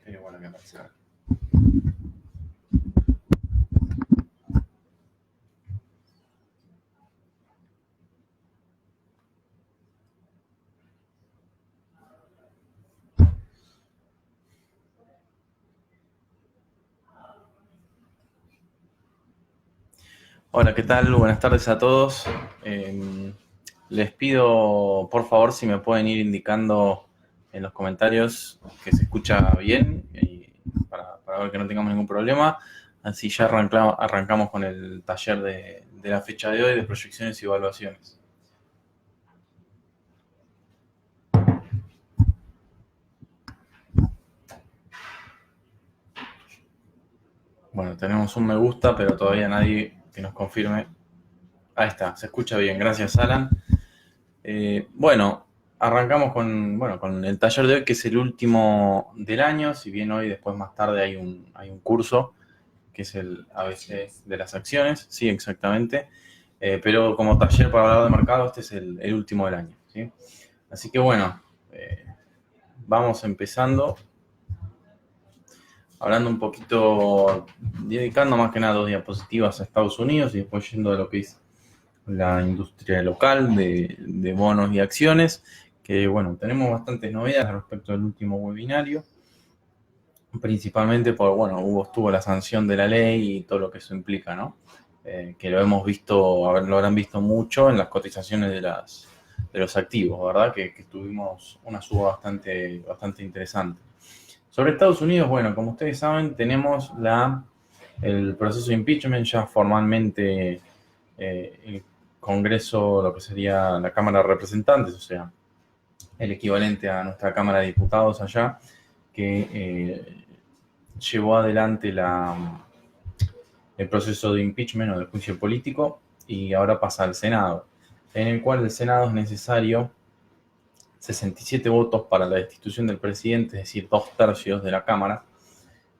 Pero bueno, que aparezca. Hola, ¿qué tal? Buenas tardes a todos. Les pido, por favor, si me pueden ir indicando en los comentarios que se escucha bien para ver que no tengamos ningún problema. Así ya arrancamos con el taller de la fecha de hoy de proyecciones y evaluaciones. Bueno, tenemos un me gusta, pero todavía nadie que nos confirme. Ahí está, se escucha bien. Gracias, Alan. Bueno, arrancamos con el taller de hoy, que es el último del año. Si bien hoy, después más tarde, hay un curso, que es el ABC de las acciones. Sí, exactamente. Pero como taller para hablar de mercado, este es el último del año, ¿sí? Así que bueno, vamos empezando. Hablando un poquito, dedicando más que nada 2 diapositivas a Estados Unidos y después yendo a lo que es la industria local de bonos y acciones, que bueno, tenemos bastantes novedades respecto al último webinario, principalmente por, bueno, estuvo la sanción de la ley y todo lo que eso implica, ¿no? Que lo hemos visto, lo habrán visto mucho en las cotizaciones de los activos, ¿verdad? Que tuvimos una suba bastante interesante. Sobre Estados Unidos, bueno, como ustedes saben, tenemos el proceso de impeachment ya formalmente, el Congreso, lo que sería la Cámara de Representantes, o sea, el equivalente a nuestra Cámara de Diputados allá, que llevó adelante el proceso de impeachment o de juicio político y ahora pasa al Senado, en el cual el Senado es necesario 67 votos para la destitución del presidente, es decir, 2/3 de la Cámara,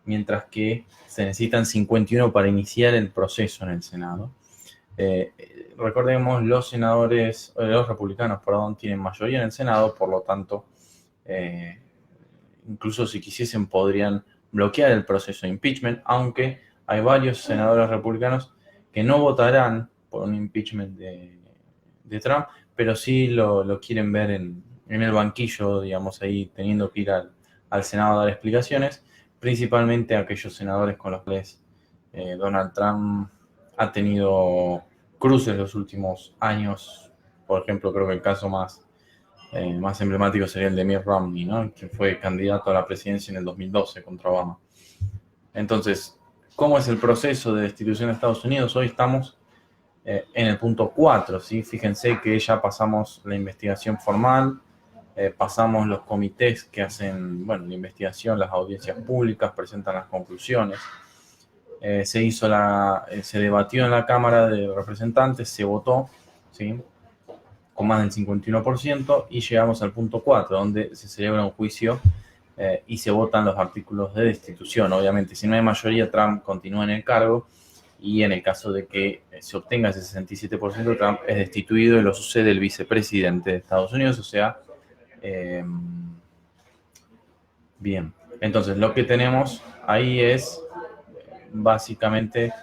mientras que se necesitan 51 para iniciar el proceso en el Senado. Recordemos, los republicanos, tienen mayoría en el Senado, por lo tanto, incluso si quisiesen podrían bloquear el proceso de impeachment, aunque hay varios senadores republicanos que no votarán por un impeachment de Trump, pero sí lo quieren ver en el banquillo, digamos, ahí teniendo que ir al Senado a dar explicaciones, principalmente aquellos senadores con los cuales Donald Trump ha tenido cruces los últimos años. Por ejemplo, creo que el caso más emblemático sería el de Mitt Romney, ¿no? Que fue candidato a la presidencia en el 2012 contra Obama. Entonces, ¿cómo es el proceso de destitución de Estados Unidos? Hoy estamos en el punto 4, ¿sí? Fíjense que ya pasamos la investigación formal, pasamos los comités que hacen, bueno, la investigación, las audiencias públicas, presentan las conclusiones. Se debatió en la Cámara de Representantes, se votó, ¿sí? Con más del 51%, y llegamos al punto 4, donde se celebra un juicio y se votan los artículos de destitución. Obviamente, si no hay mayoría, Trump continúa en el cargo, y en el caso de que se obtenga ese 67%, Trump es destituido y lo sucede el vicepresidente de Estados Unidos, o sea, bien. Entonces, lo que tenemos ahí es básicamente,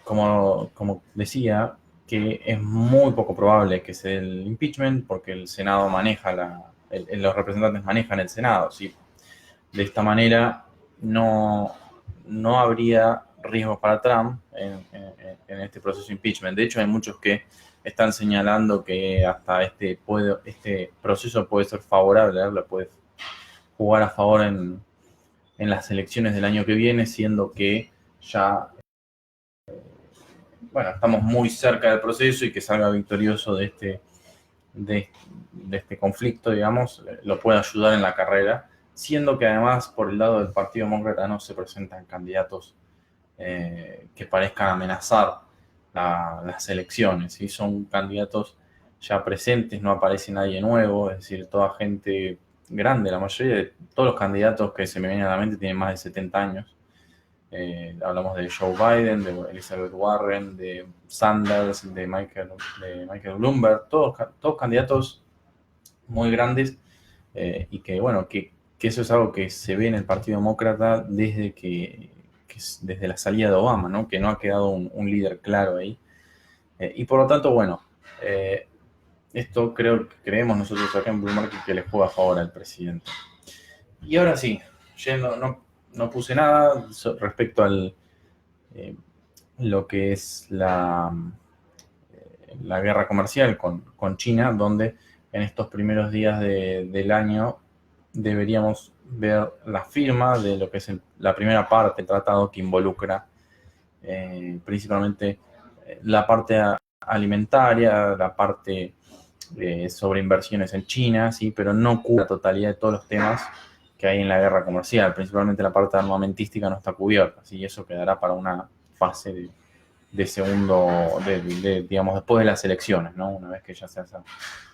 como decía, que es muy poco probable que sea el impeachment, porque el Senado maneja los representantes manejan el Senado, ¿sí? De esta manera no habría riesgos para Trump en este proceso de impeachment. De hecho, hay muchos que están señalando que hasta este proceso puede ser favorable, le puede jugar a favor en las elecciones del año que viene, siendo que ya estamos muy cerca del proceso, y que salga victorioso de este conflicto, digamos, lo puede ayudar en la carrera, siendo que además por el lado del Partido Demócrata no se presentan candidatos que parezcan amenazar las elecciones, ¿sí? Son candidatos ya presentes, no aparece nadie nuevo, es decir, toda gente grande. La mayoría de todos los candidatos que se me vienen a la mente tienen más de 70 años. Hablamos de Joe Biden, de Elizabeth Warren, de Sanders, de Michael Bloomberg, todos candidatos muy grandes y que, bueno, que eso es algo que se ve en el Partido Demócrata desde la salida de Obama, ¿no? Que no ha quedado un líder claro ahí. Y por lo tanto, bueno, esto creemos nosotros acá en Blue Market que le juega a favor al presidente. Y ahora sí, no puse nada respecto al lo que es la guerra comercial con China, donde en estos primeros días del año deberíamos ver la firma de lo que es la primera parte del tratado que involucra principalmente la parte alimentaria, la parte sobre inversiones en China, ¿sí? Pero no cubre la totalidad de todos los temas que hay en la guerra comercial, principalmente la parte armamentística no está cubierta, ¿sí? Y eso quedará para una fase de segundo, digamos, después de las elecciones, ¿no? Una vez que ya se haya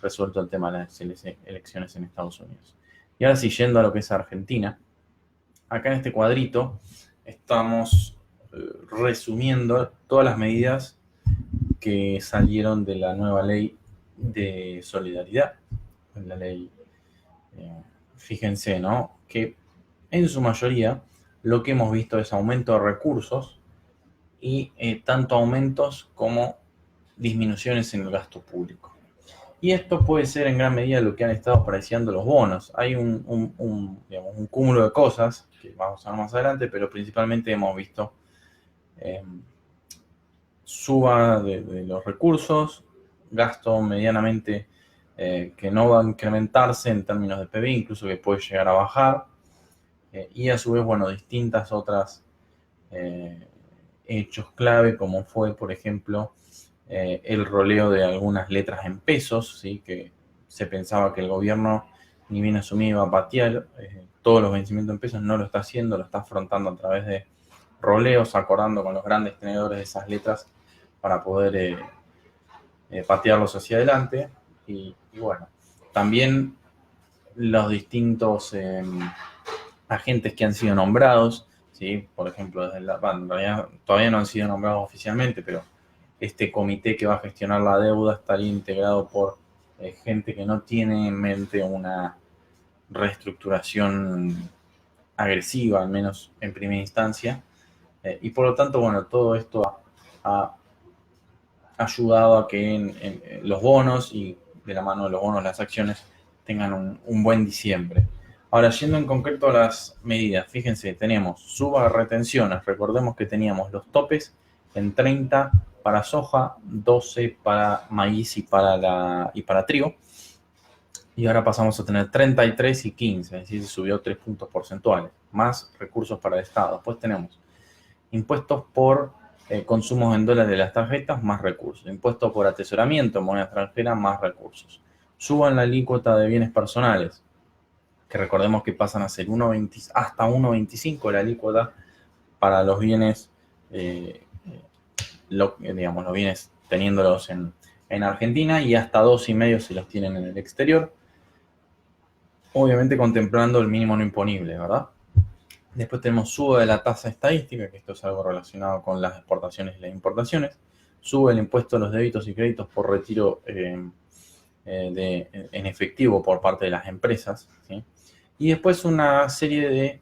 resuelto el tema de las elecciones en Estados Unidos. Y ahora sí, yendo a lo que es Argentina, acá en este cuadrito estamos resumiendo todas las medidas que salieron de la nueva ley de solidaridad, la ley, fíjense, ¿no? Que en su mayoría lo que hemos visto es aumento de recursos y tanto aumentos como disminuciones en el gasto público. Y esto puede ser en gran medida lo que han estado apreciando los bonos. Hay digamos, un cúmulo de cosas que vamos a ver más adelante, pero principalmente hemos visto suba de los recursos, gasto medianamente que no va a incrementarse en términos de PBI, incluso que puede llegar a bajar, y a su vez, bueno, distintas otras hechos clave, como fue, por ejemplo, el roleo de algunas letras en pesos, ¿sí? Que se pensaba que el gobierno, ni bien asumía, iba a patear todos los vencimientos en pesos, no lo está haciendo, lo está afrontando a través de roleos, acordando con los grandes tenedores de esas letras para poder patearlos hacia adelante. Y bueno, también los distintos agentes que han sido nombrados, ¿sí? Por ejemplo, en realidad todavía no han sido nombrados oficialmente, pero este comité que va a gestionar la deuda estaría integrado por gente que no tiene en mente una reestructuración agresiva, al menos en primera instancia. Y por lo tanto, bueno, todo esto ha ayudado a que en los bonos y de la mano de los bonos las acciones tengan un buen diciembre. Ahora, yendo en concreto a las medidas, fíjense, tenemos suba de retenciones, recordemos que teníamos los topes en 30 para soja, 12 para maíz y para trigo, y ahora pasamos a tener 33 y 15, es decir, se subió 3 puntos porcentuales, más recursos para el Estado. Después tenemos impuestos por consumos en dólares de las tarjetas, más recursos. Impuesto por atesoramiento en moneda extranjera, más recursos. Suban la alícuota de bienes personales, que recordemos que pasan a ser hasta 1,25 la alícuota para los bienes, digamos, los bienes teniéndolos en Argentina, y hasta 2,5 si los tienen en el exterior. Obviamente contemplando el mínimo no imponible, ¿verdad? Después tenemos suba de la tasa estadística, que esto es algo relacionado con las exportaciones y las importaciones. Sube el impuesto a los débitos y créditos por retiro en efectivo por parte de las empresas, ¿sí? Y después una serie de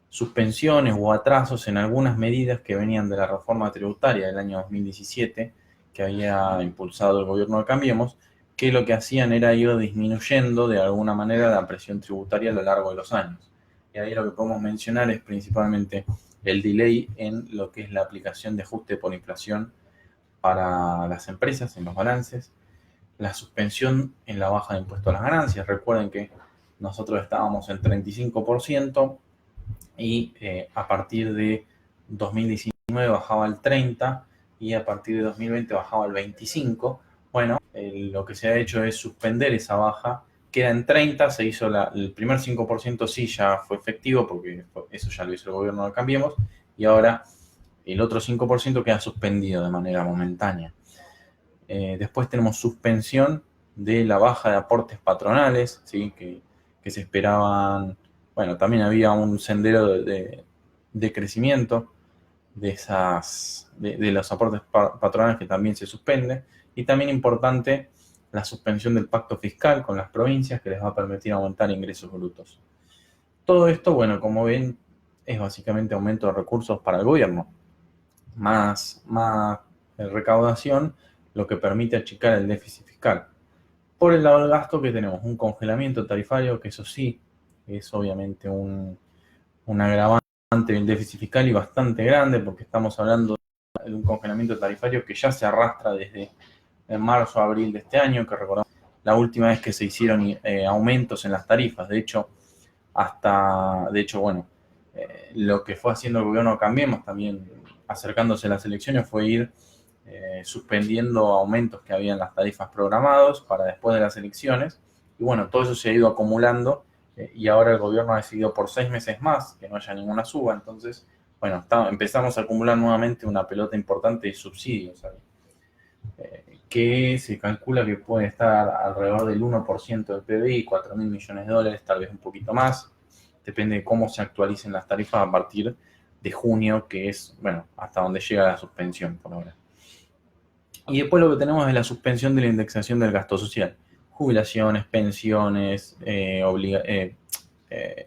suspensiones o atrasos en algunas medidas que venían de la reforma tributaria del año 2017, que había impulsado el gobierno de Cambiemos, que lo que hacían era ir disminuyendo de alguna manera la presión tributaria a lo largo de los años. Y ahí lo que podemos mencionar es principalmente el delay en lo que es la aplicación de ajuste por inflación para las empresas en los balances, la suspensión en la baja de impuesto a las ganancias. Recuerden que nosotros estábamos en 35% y a partir de 2019 bajaba al 30% y a partir de 2020 bajaba al 25%. Bueno, lo que se ha hecho es suspender esa baja, queda en 30%, se hizo el primer 5%, sí ya fue efectivo porque eso ya lo hizo el gobierno de Cambiemos, y ahora el otro 5% queda suspendido de manera momentánea. Después tenemos suspensión de la baja de aportes patronales, ¿sí? que se esperaban. Bueno, también había un sendero de crecimiento de los aportes patronales que también se suspende. Y también importante la suspensión del pacto fiscal con las provincias que les va a permitir aumentar ingresos brutos. Todo esto, bueno, como ven, es básicamente aumento de recursos para el gobierno, más recaudación, lo que permite achicar el déficit fiscal. Por el lado del gasto, que tenemos un congelamiento tarifario, que eso sí es obviamente un agravante del déficit fiscal y bastante grande, porque estamos hablando de un congelamiento tarifario que ya se arrastra desde marzo a abril de este año, que recordamos la última vez que se hicieron aumentos en las tarifas. De hecho, bueno, lo que fue haciendo el gobierno Cambiemos, también acercándose a las elecciones, fue ir suspendiendo aumentos que había en las tarifas programados para después de las elecciones. Y bueno, todo eso se ha ido acumulando y ahora el gobierno ha decidido por 6 meses más que no haya ninguna suba. Entonces, bueno, empezamos a acumular nuevamente una pelota importante de subsidios, que se calcula que puede estar alrededor del 1% del PBI, 4.000 millones de dólares, tal vez un poquito más. Depende de cómo se actualicen las tarifas a partir de junio, que es, bueno, hasta donde llega la suspensión por ahora. Y después lo que tenemos es la suspensión de la indexación del gasto social. Jubilaciones, pensiones,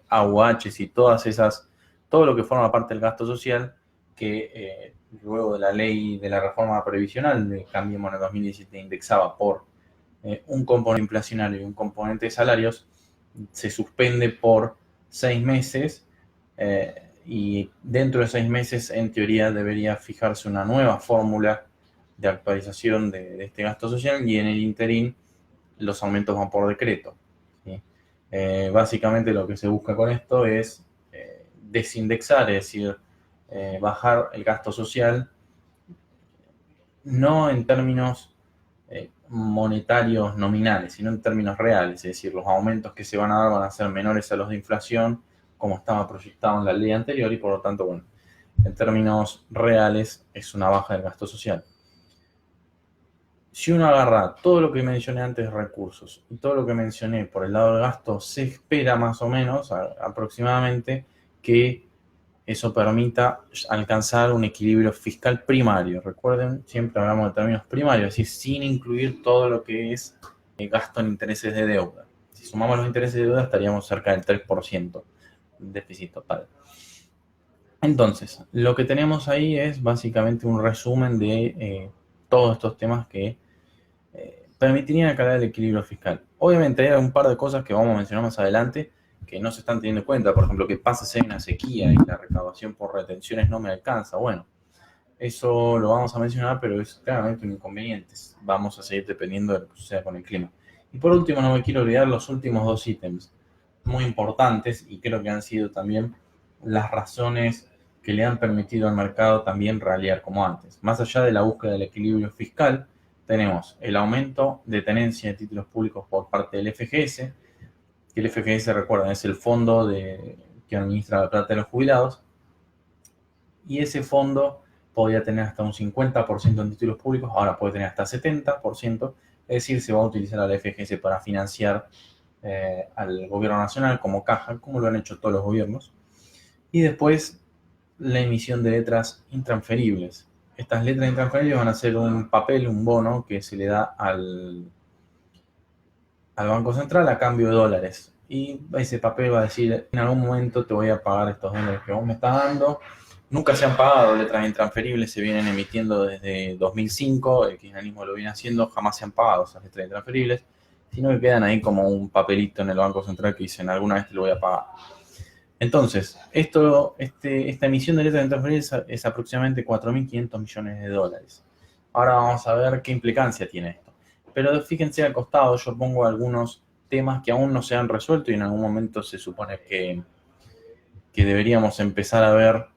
AUHs y todo lo que forma parte del gasto social, que luego de la ley de la reforma previsional de Cambiemos en el 2017 indexaba por un componente inflacionario y un componente de salarios, se suspende por 6 meses y dentro de 6 meses en teoría debería fijarse una nueva fórmula de actualización de este gasto social y en el interín los aumentos van por decreto, ¿sí? Básicamente lo que se busca con esto es desindexar, es decir, bajar el gasto social, no en términos monetarios nominales, sino en términos reales, es decir, los aumentos que se van a dar van a ser menores a los de inflación, como estaba proyectado en la ley anterior, y por lo tanto, bueno, en términos reales es una baja del gasto social. Si uno agarra todo lo que mencioné antes de recursos y todo lo que mencioné por el lado del gasto, se espera más o menos, aproximadamente, que eso permita alcanzar un equilibrio fiscal primario. Recuerden, siempre hablamos de términos primarios, es decir, sin incluir todo lo que es gasto en intereses de deuda. Si sumamos los intereses de deuda, estaríamos cerca del 3% de déficit total. Entonces, lo que tenemos ahí es básicamente un resumen de todos estos temas que permitirían alcanzar el equilibrio fiscal. Obviamente hay un par de cosas que vamos a mencionar más adelante que no se están teniendo en cuenta. Por ejemplo, ¿qué pasa si hay una sequía y la recaudación por retenciones no me alcanza? Bueno, eso lo vamos a mencionar, pero es claramente un inconveniente. Vamos a seguir dependiendo de lo que suceda con el clima. Y por último, no me quiero olvidar los últimos dos ítems muy importantes y creo que han sido también las razones que le han permitido al mercado también ralliar como antes. Más allá de la búsqueda del equilibrio fiscal, tenemos el aumento de tenencia de títulos públicos por parte del FGS, que el FGS, recuerden, es el fondo que administra la plata de los jubilados, y ese fondo podía tener hasta un 50% en títulos públicos, ahora puede tener hasta 70%, es decir, se va a utilizar al FGS para financiar al gobierno nacional como caja, como lo han hecho todos los gobiernos. Y después la emisión de letras intransferibles. Estas letras intransferibles van a ser un papel, un bono que se le da al Banco Central a cambio de dólares. Y ese papel va a decir, en algún momento te voy a pagar estos dólares que vos me estás dando. Nunca se han pagado letras intransferibles, se vienen emitiendo desde 2005, el kirchnerismo lo viene haciendo, jamás se han pagado esas letras intransferibles, sino que quedan ahí como un papelito en el Banco Central que dicen, alguna vez te lo voy a pagar. Entonces, esta emisión de letras intransferibles es aproximadamente 4.500 millones de dólares. Ahora vamos a ver qué implicancia tiene esto. Pero fíjense al costado, yo pongo algunos temas que aún no se han resuelto y en algún momento se supone que deberíamos empezar a ver,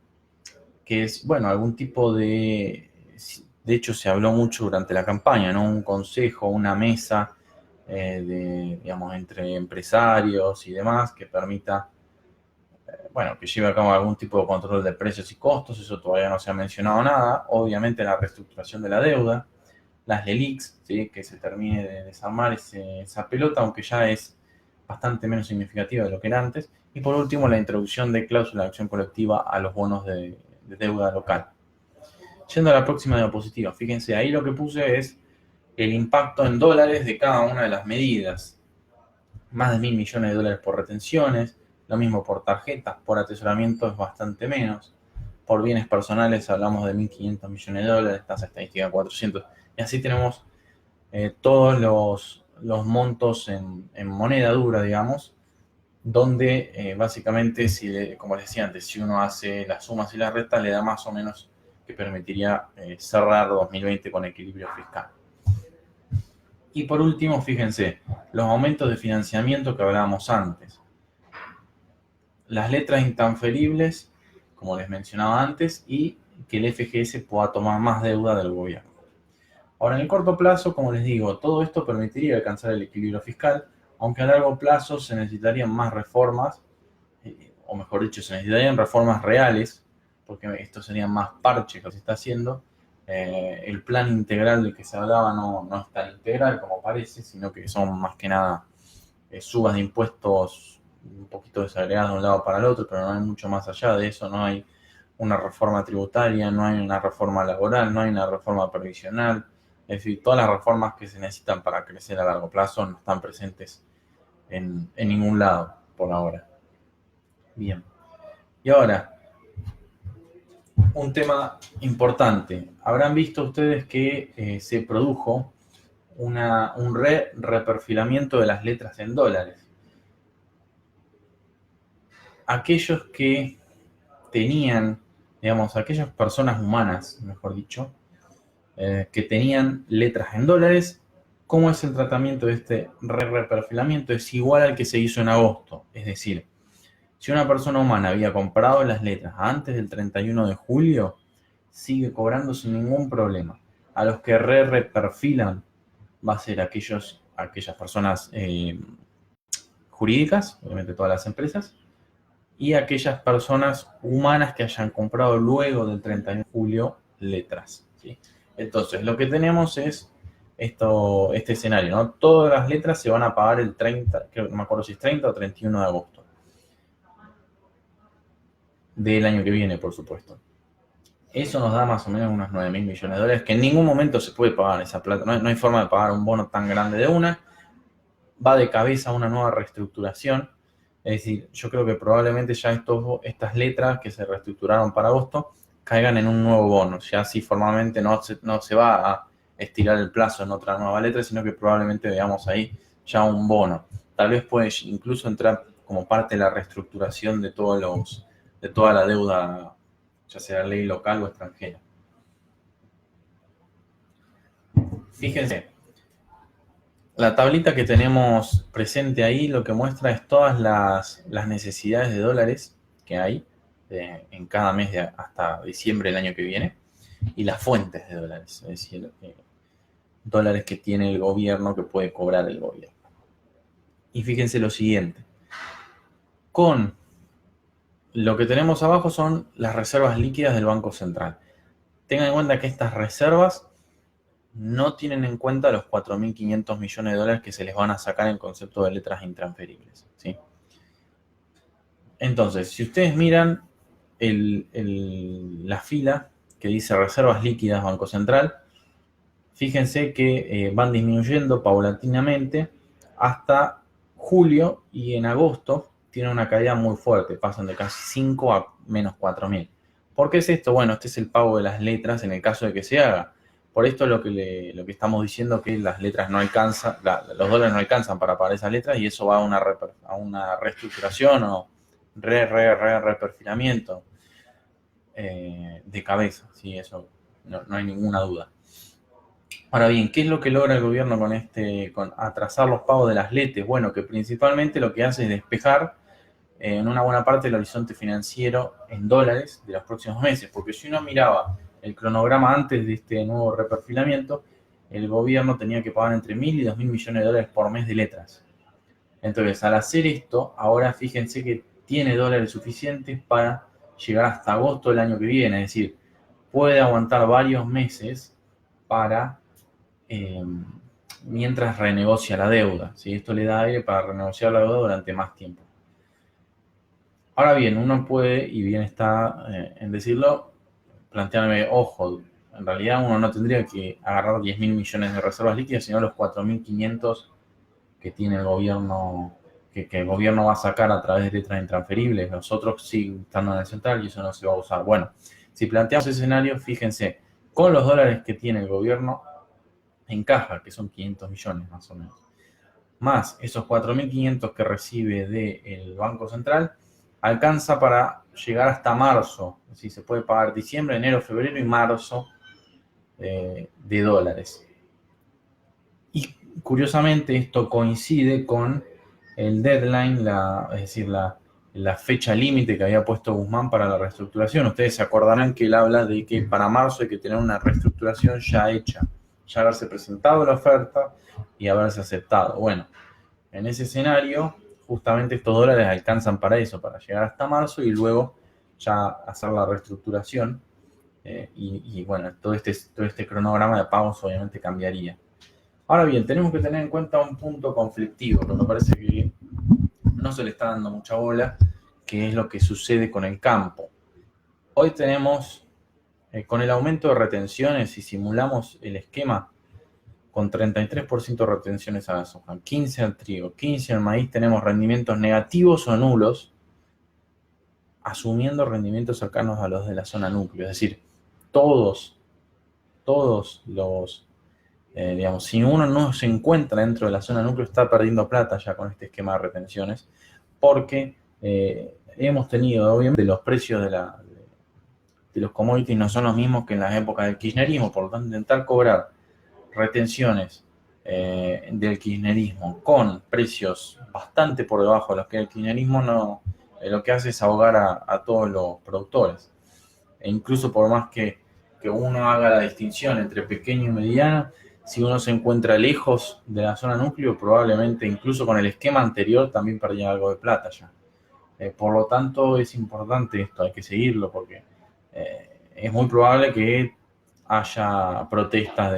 que es, bueno, algún tipo de hecho se habló mucho durante la campaña, ¿no? Un consejo, una mesa digamos, entre empresarios y demás que permita, bueno, que lleve a cabo algún tipo de control de precios y costos. Eso todavía no se ha mencionado nada. Obviamente la reestructuración de la deuda, las LELIQs, ¿sí? Que se termine de desarmar esa pelota, aunque ya es bastante menos significativa de lo que era antes. Y por último, la introducción de cláusula de acción colectiva a los bonos de deuda local. Yendo a la próxima diapositiva, fíjense, ahí lo que puse es el impacto en dólares de cada una de las medidas. Más de 1.000 millones de dólares por retenciones, lo mismo por tarjetas, por atesoramiento es bastante menos. Por bienes personales hablamos de 1.500 millones de dólares, tasa estadística 400. Y así tenemos todos los montos en moneda dura, digamos, donde básicamente, como les decía antes, si uno hace las sumas y las restas, le da más o menos que permitiría cerrar 2020 con equilibrio fiscal. Y por último, fíjense, los aumentos de financiamiento que hablábamos antes. Las letras intransferibles, como les mencionaba antes, y que el FGS pueda tomar más deuda del gobierno. Ahora, en el corto plazo, como les digo, todo esto permitiría alcanzar el equilibrio fiscal, aunque a largo plazo se necesitarían más reformas, o mejor dicho, se necesitarían reformas reales, porque esto serían más parches que se está haciendo. El plan integral del que se hablaba no es tan integral como parece, sino que son más que nada subas de impuestos un poquito desagregadas de un lado para el otro, pero no hay mucho más allá de eso, no hay una reforma tributaria, no hay una reforma laboral, no hay una reforma previsional. Es decir, todas las reformas que se necesitan para crecer a largo plazo no están presentes en ningún lado por ahora. Bien. Y ahora, un tema importante. Habrán visto ustedes que se produjo un reperfilamiento de las letras en dólares. Aquellos que tenían, digamos, aquellas personas humanas, mejor dicho, que tenían letras en dólares, ¿cómo es el tratamiento de este reperfilamiento? Es igual al que se hizo en agosto. Es decir, si una persona humana había comprado las letras antes del 31 de julio, sigue cobrando sin ningún problema. A los que reperfilan va a ser aquellas personas jurídicas, obviamente todas las empresas, y aquellas personas humanas que hayan comprado luego del 31 de julio letras, ¿sí? Entonces, lo que tenemos es este escenario, ¿no? Todas las letras se van a pagar el 30, no me acuerdo si es 30 o 31 de agosto. Del año que viene, por supuesto. Eso nos da más o menos unos 9.000 millones de dólares, que en ningún momento se puede pagar esa plata. No hay forma de pagar un bono tan grande de una. Va de cabeza a una nueva reestructuración. Es decir, yo creo que probablemente ya estas letras que se reestructuraron para agosto caigan en un nuevo bono. Ya así formalmente no se va a estirar el plazo en otra nueva letra, sino que probablemente veamos ahí ya un bono. Tal vez puede incluso entrar como parte de la reestructuración de toda la deuda, ya sea ley local o extranjera. Fíjense, la tablita que tenemos presente ahí lo que muestra es todas las necesidades de dólares que hay en cada mes hasta diciembre del año que viene y las fuentes de dólares, es decir, dólares que tiene el gobierno, que puede cobrar el gobierno. Y fíjense lo siguiente, con lo que tenemos abajo son las reservas líquidas del Banco Central. Tengan en cuenta que estas reservas no tienen en cuenta los 4.500 millones de dólares que se les van a sacar en concepto de letras intransferibles, ¿sí? Entonces, si ustedes miran la fila que dice reservas líquidas Banco Central, fíjense que van disminuyendo paulatinamente hasta julio, y en agosto tienen una caída muy fuerte, pasan de casi 5 a menos 4.000. ¿Por qué es esto? Bueno, este es el pago de las letras en el caso de que se haga. Por esto lo que estamos diciendo, que las letras no alcanzan, los dólares no alcanzan para pagar esas letras, y eso va a una reestructuración o reperfilamiento de cabeza, ¿sí? Eso no hay ninguna duda. Ahora bien, ¿qué es lo que logra el gobierno con atrasar los pagos de las letes? Bueno, que principalmente lo que hace es despejar en una buena parte el horizonte financiero en dólares de los próximos meses, porque si uno miraba el cronograma antes de este nuevo reperfilamiento, el gobierno tenía que pagar entre 1.000 y 2.000 millones de dólares por mes de letras. Entonces, al hacer esto, ahora fíjense que tiene dólares suficientes para llegar hasta agosto del año que viene, es decir, puede aguantar varios meses para mientras renegocia la deuda, ¿sí? Esto le da aire para renegociar la deuda durante más tiempo. Ahora bien, uno puede, y bien está en decirlo, plantearme, ojo, en realidad uno no tendría que agarrar 10.000 millones de reservas líquidas, sino los 4.500 que tiene el gobierno, que el gobierno va a sacar a través de letras intransferibles. Nosotros siguen estando en el central y eso no se va a usar. Bueno, si planteamos ese escenario, fíjense, con los dólares que tiene el gobierno en caja, que son 500 millones más o menos, más esos 4.500 que recibe del Banco Central, alcanza para llegar hasta marzo. Es decir, se puede pagar diciembre, enero, febrero y marzo de dólares. Y curiosamente esto coincide con el deadline, es decir, la fecha límite que había puesto Guzmán para la reestructuración. Ustedes se acordarán que él habla de que para marzo hay que tener una reestructuración ya hecha, ya haberse presentado la oferta y haberse aceptado. Bueno, en ese escenario, justamente estos dólares alcanzan para eso, para llegar hasta marzo y luego ya hacer la reestructuración. Y bueno, todo este cronograma de pagos obviamente cambiaría. Ahora bien, tenemos que tener en cuenta un punto conflictivo, que me parece que no se le está dando mucha bola, que es lo que sucede con el campo. Hoy tenemos, con el aumento de retenciones, si simulamos el esquema, con 33% de retenciones a la soja, 15% al trigo, 15% al maíz, tenemos rendimientos negativos o nulos, asumiendo rendimientos cercanos a los de la zona núcleo. Es decir, todos los, digamos, si uno no se encuentra dentro de la zona núcleo, está perdiendo plata ya con este esquema de retenciones, porque hemos tenido, obviamente, los precios de los commodities no son los mismos que en las épocas del kirchnerismo, por lo tanto, intentar cobrar retenciones del kirchnerismo con precios bastante por debajo de los que el kirchnerismo lo que hace es ahogar a todos los productores. E incluso por más que uno haga la distinción entre pequeño y mediano, si uno se encuentra lejos de la zona núcleo, probablemente incluso con el esquema anterior también perdía algo de plata ya. Por lo tanto, es importante esto, hay que seguirlo porque es muy probable que haya protestas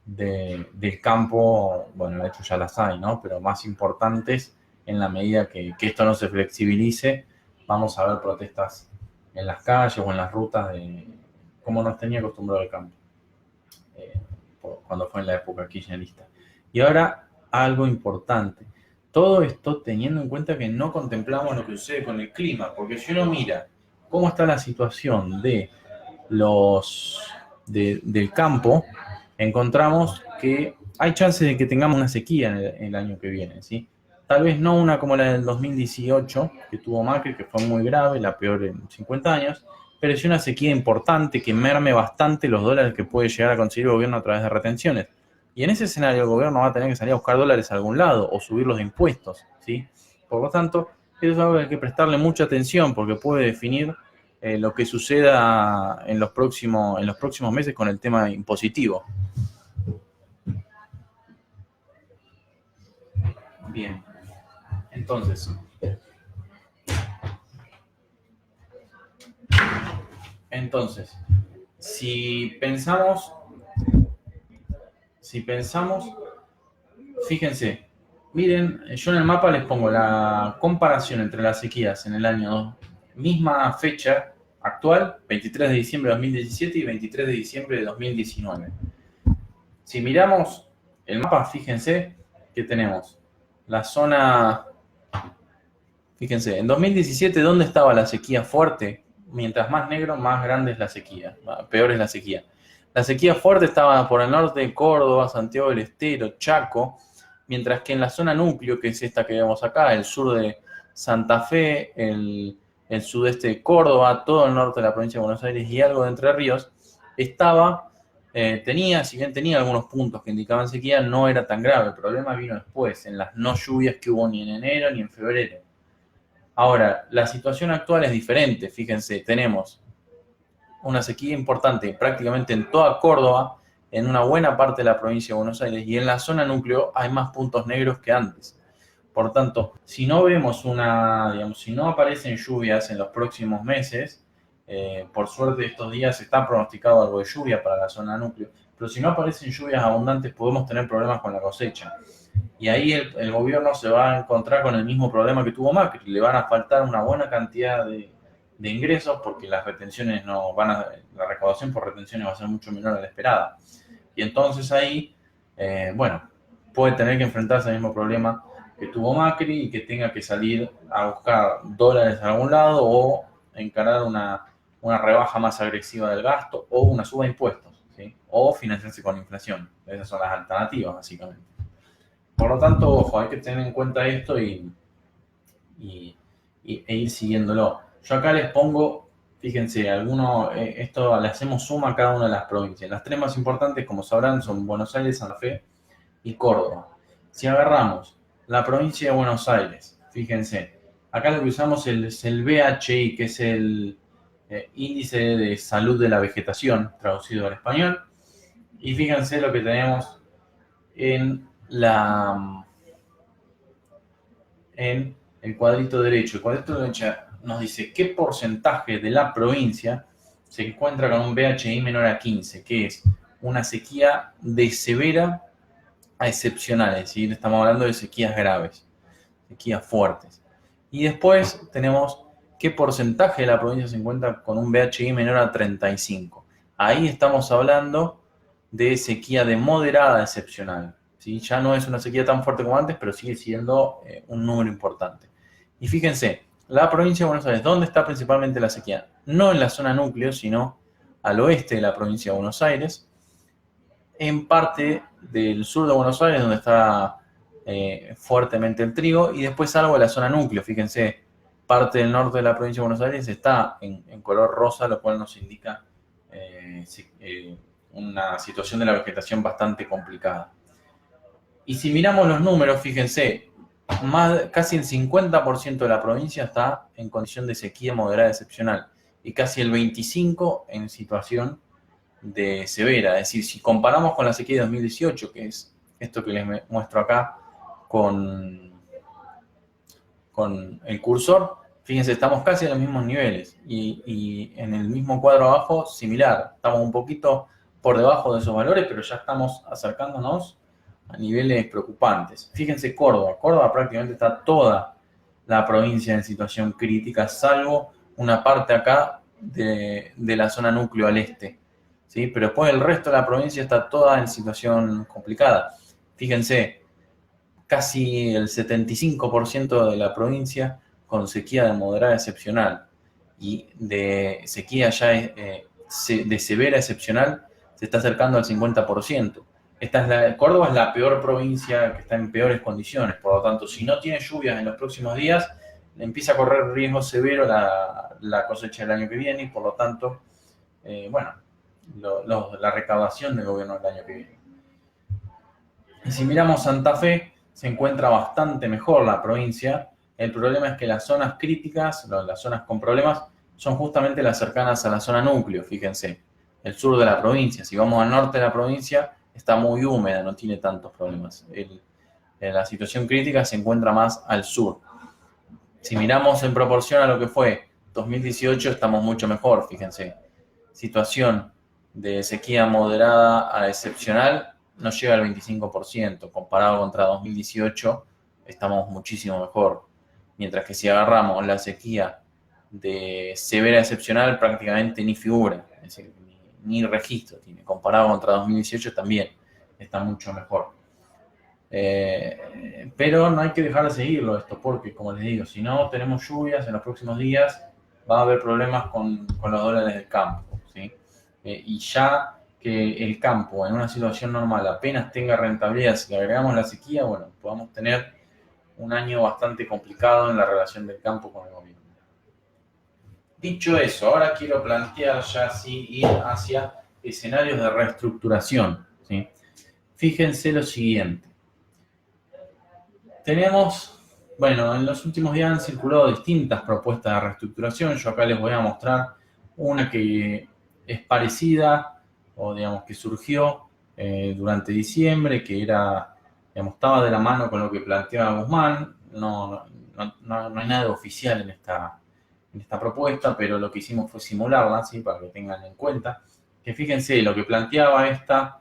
del campo, bueno, de hecho ya las hay, ¿no? Pero más importantes, en la medida que esto no se flexibilice, vamos a ver protestas en las calles o en las rutas como nos tenía acostumbrado el campo, cuando fue en la época kirchnerista. Y ahora, algo importante. Todo esto teniendo en cuenta que no contemplamos lo que sucede con el clima, porque si uno mira cómo está la situación del campo, encontramos que hay chances de que tengamos una sequía en el año que viene, ¿sí? Tal vez no una como la del 2018, que tuvo Macri, que fue muy grave, la peor en 50 años, pero sí una sequía importante que merme bastante los dólares que puede llegar a conseguir el gobierno a través de retenciones. Y en ese escenario el gobierno va a tener que salir a buscar dólares a algún lado o subir los impuestos, ¿sí? Por lo tanto, eso es algo que hay que prestarle mucha atención porque puede definir lo que suceda en los próximos meses con el tema impositivo. Bien, entonces, si pensamos, fíjense, miren, yo en el mapa les pongo la comparación entre las sequías en el año, misma fecha actual, 23 de diciembre de 2017 y 23 de diciembre de 2019. Si miramos el mapa, fíjense que tenemos la zona, fíjense, en 2017, ¿dónde estaba la sequía fuerte? Mientras más negro, más grande es la sequía, peor es la sequía. La sequía fuerte estaba por el norte de Córdoba, Santiago del Estero, Chaco, mientras que en la zona núcleo, que es esta que vemos acá, el sur de Santa Fe, el sudeste de Córdoba, todo el norte de la provincia de Buenos Aires y algo de Entre Ríos, si bien tenía algunos puntos que indicaban sequía, no era tan grave. El problema vino después, en las no lluvias que hubo ni en enero ni en febrero. Ahora, la situación actual es diferente. Fíjense, tenemos una sequía importante prácticamente en toda Córdoba, en una buena parte de la provincia de Buenos Aires, y en la zona núcleo hay más puntos negros que antes. Por tanto, si no vemos si no aparecen lluvias en los próximos meses, por suerte estos días está pronosticado algo de lluvia para la zona núcleo, pero si no aparecen lluvias abundantes podemos tener problemas con la cosecha. Y ahí el gobierno se va a encontrar con el mismo problema que tuvo Macri. Le van a faltar una buena cantidad de de ingresos porque las retenciones no van a, la recaudación por retenciones va a ser mucho menor a la esperada. Y entonces ahí, bueno, puede tener que enfrentarse al mismo problema que tuvo Macri y que tenga que salir a buscar dólares a algún lado o encarar una rebaja más agresiva del gasto o una suba de impuestos, ¿sí? O financiarse con inflación. Esas son las alternativas, básicamente. Por lo tanto, ojo, hay que tener en cuenta esto e ir siguiéndolo. Yo acá les pongo, fíjense, esto le hacemos suma a cada una de las provincias. Las tres más importantes, como sabrán, son Buenos Aires, Santa Fe y Córdoba. Si agarramos la provincia de Buenos Aires, fíjense, acá lo que usamos es el BHI, que es el Índice de Salud de la Vegetación, traducido al español. Y fíjense lo que tenemos en el cuadrito derecho. El cuadrito derecho nos dice qué porcentaje de la provincia se encuentra con un BHI menor a 15, que es una sequía de severa a excepcional, es decir, estamos hablando de sequías graves, sequías fuertes. Y después tenemos qué porcentaje de la provincia se encuentra con un BHI menor a 35. Ahí estamos hablando de sequía de moderada a excepcional. ¿Sí? Ya no es una sequía tan fuerte como antes, pero sigue siendo un número importante. Y fíjense, la provincia de Buenos Aires, ¿dónde está principalmente la sequía? No en la zona núcleo, sino al oeste de la provincia de Buenos Aires, en parte del sur de Buenos Aires, donde está fuertemente el trigo, y después algo de la zona núcleo. Fíjense, parte del norte de la provincia de Buenos Aires está en color rosa, lo cual nos indica una situación de la vegetación bastante complicada. Y si miramos los números, fíjense, casi el 50% de la provincia está en condición de sequía moderada excepcional y casi el 25% en situación de severa. Es decir, si comparamos con la sequía de 2018, que es esto que les muestro acá con el cursor, fíjense, estamos casi en los mismos niveles y en el mismo cuadro abajo, similar. Estamos un poquito por debajo de esos valores, pero ya estamos acercándonos a niveles preocupantes. Fíjense Córdoba. Córdoba prácticamente está toda la provincia en situación crítica, salvo una parte acá de la zona núcleo al este. ¿Sí? Pero después el resto de la provincia está toda en situación complicada. Fíjense, casi el 75% de la provincia con sequía de moderada excepcional y de sequía ya de severa excepcional se está acercando al 50%. Córdoba es la peor provincia que está en peores condiciones, por lo tanto, si no tiene lluvias en los próximos días, empieza a correr riesgo severo la cosecha del año que viene y por lo tanto, la recaudación del gobierno del año que viene. Y si miramos Santa Fe, se encuentra bastante mejor la provincia. El problema es que las zonas críticas, las zonas con problemas, son justamente las cercanas a la zona núcleo, fíjense. El sur de la provincia, si vamos al norte de la provincia, está muy húmeda, no tiene tantos problemas. La situación crítica se encuentra más al sur. Si miramos en proporción a lo que fue 2018, estamos mucho mejor, fíjense. Situación de sequía moderada a excepcional no llega al 25%. Comparado contra 2018, estamos muchísimo mejor. Mientras que si agarramos la sequía de severa excepcional, prácticamente ni figura. Es decir, ni registro tiene. Comparado contra 2018 también está mucho mejor. Pero no hay que dejar de seguirlo esto, porque como les digo, si no tenemos lluvias en los próximos días, va a haber problemas con los dólares del campo, ¿sí? Y ya que el campo en una situación normal apenas tenga rentabilidad, si le agregamos la sequía, bueno, podamos tener un año bastante complicado en la relación del campo con el gobierno. Dicho eso, ahora quiero plantear ya así ir hacia escenarios de reestructuración, ¿sí? Fíjense lo siguiente. Tenemos, en los últimos días han circulado distintas propuestas de reestructuración. Yo acá les voy a mostrar una que es parecida, o digamos que surgió durante diciembre, que era, estaba de la mano con lo que planteaba Guzmán. No hay nada oficial en esta propuesta, pero lo que hicimos fue simularla, ¿sí? Para que tengan en cuenta. Que fíjense, lo que planteaba esta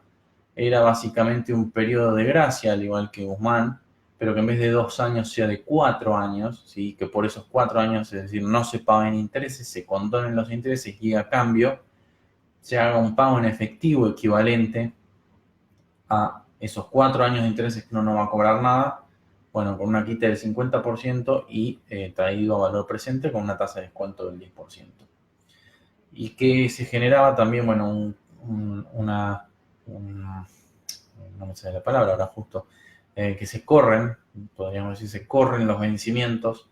era básicamente un periodo de gracia, al igual que Guzmán, pero que en vez de 2 años sea de 4 años, ¿sí? Que por esos 4 años, es decir, no se paguen intereses, se condonen los intereses y a cambio se haga un pago en efectivo equivalente a esos 4 años de intereses que uno no va a cobrar nada, bueno, con una quita del 50% y traído a valor presente con una tasa de descuento del 10%. Y que se generaba también, bueno, no me sale la palabra ahora justo, que se corren, podríamos decir, se corren los vencimientos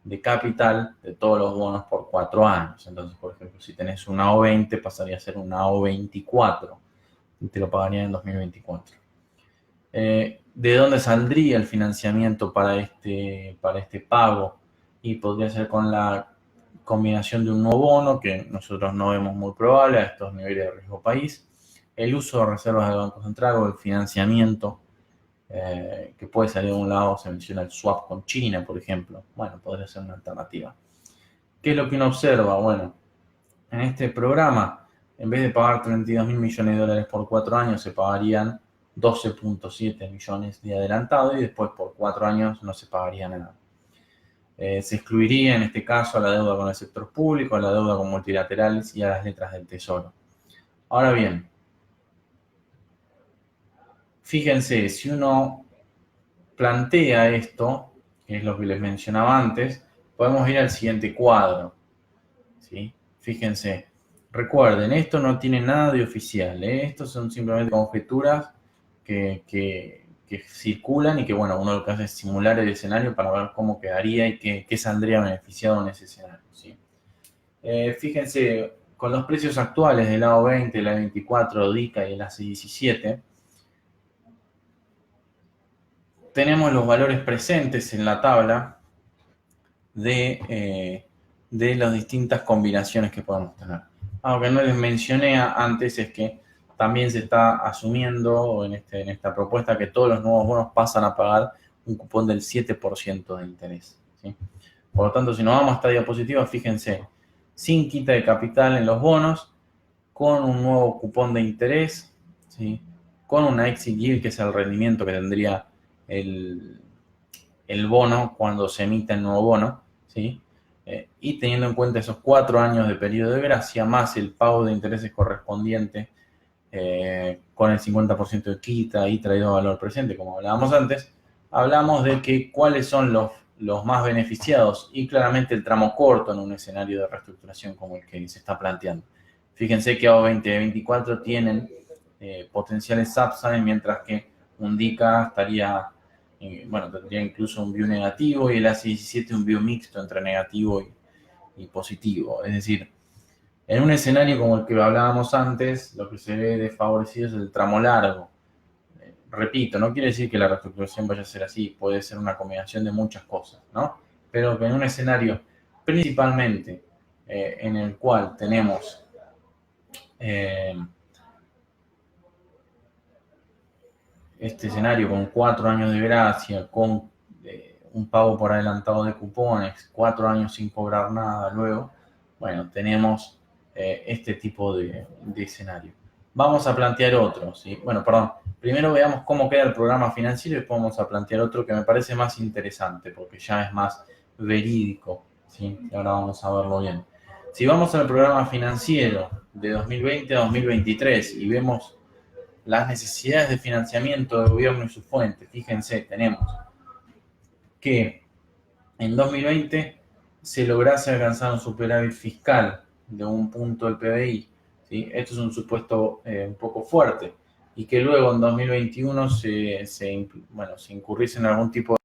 de capital de todos los bonos por 4 años. Entonces, por ejemplo, si tenés una O20, pasaría a ser una O24 y te lo pagarían en 2024. ¿De dónde saldría el financiamiento para este pago? Y podría ser con la combinación de un nuevo bono, que nosotros no vemos muy probable a estos niveles de riesgo país, el uso de reservas del Banco Central o el financiamiento que puede salir de un lado, se menciona el swap con China, por ejemplo. Bueno, podría ser una alternativa. ¿Qué es lo que uno observa? Bueno, en este programa, en vez de pagar 32 mil millones de dólares por 4 años, se pagarían 12.7 millones de adelantado y después por 4 años no se pagaría nada. Se excluiría en este caso a la deuda con el sector público, a la deuda con multilaterales y a las letras del tesoro. Ahora bien, fíjense, si uno plantea esto, que es lo que les mencionaba antes, podemos ir al siguiente cuadro, ¿sí? Fíjense, recuerden, esto no tiene nada de oficial, ¿eh? Estos son simplemente conjeturas que circulan y que, bueno, uno lo que hace es simular el escenario para ver cómo quedaría y qué saldría beneficiado en ese escenario, ¿sí? Fíjense, con los precios actuales del AO20, la 24, DICA y el AC17, tenemos los valores presentes en la tabla de las distintas combinaciones que podemos tener. Algo que no les mencioné antes es que también se está asumiendo en esta propuesta que todos los nuevos bonos pasan a pagar un cupón del 7% de interés, ¿sí? Por lo tanto, si nos vamos a esta diapositiva, fíjense, sin quita de capital en los bonos, con un nuevo cupón de interés, ¿sí? Con una exit yield, que es el rendimiento que tendría el bono cuando se emite el nuevo bono, ¿sí? Y teniendo en cuenta esos 4 años de periodo de gracia, más el pago de intereses correspondiente con el 50% de quita y traído a valor presente, como hablábamos antes, hablamos de que cuáles son los más beneficiados y claramente el tramo corto en un escenario de reestructuración como el que se está planteando. Fíjense que AO20 y 24 tienen potenciales upside, mientras que un DICA estaría, bueno, tendría incluso un view negativo y el AC17 un view mixto entre negativo y positivo. Es decir, en un escenario como el que hablábamos antes, lo que se ve desfavorecido es el tramo largo. Repito, no quiere decir que la reestructuración vaya a ser así, puede ser una combinación de muchas cosas, ¿no? Pero que en un escenario principalmente en el cual tenemos este escenario con 4 años de gracia, con un pago por adelantado de cupones, 4 años sin cobrar nada luego, bueno, tenemos este tipo de escenario. Vamos a plantear otro, ¿sí? Bueno, perdón, primero veamos cómo queda el programa financiero y después vamos a plantear otro que me parece más interesante porque ya es más verídico, ¿sí? Y ahora vamos a verlo bien. Si vamos al programa financiero de 2020 a 2023 y vemos las necesidades de financiamiento del gobierno y sus fuentes, fíjense, tenemos que en 2020 se lograse alcanzar un superávit fiscal de 1 punto del PBI, ¿sí? Esto es un supuesto un poco fuerte, y que luego en 2021 se incurriese en algún tipo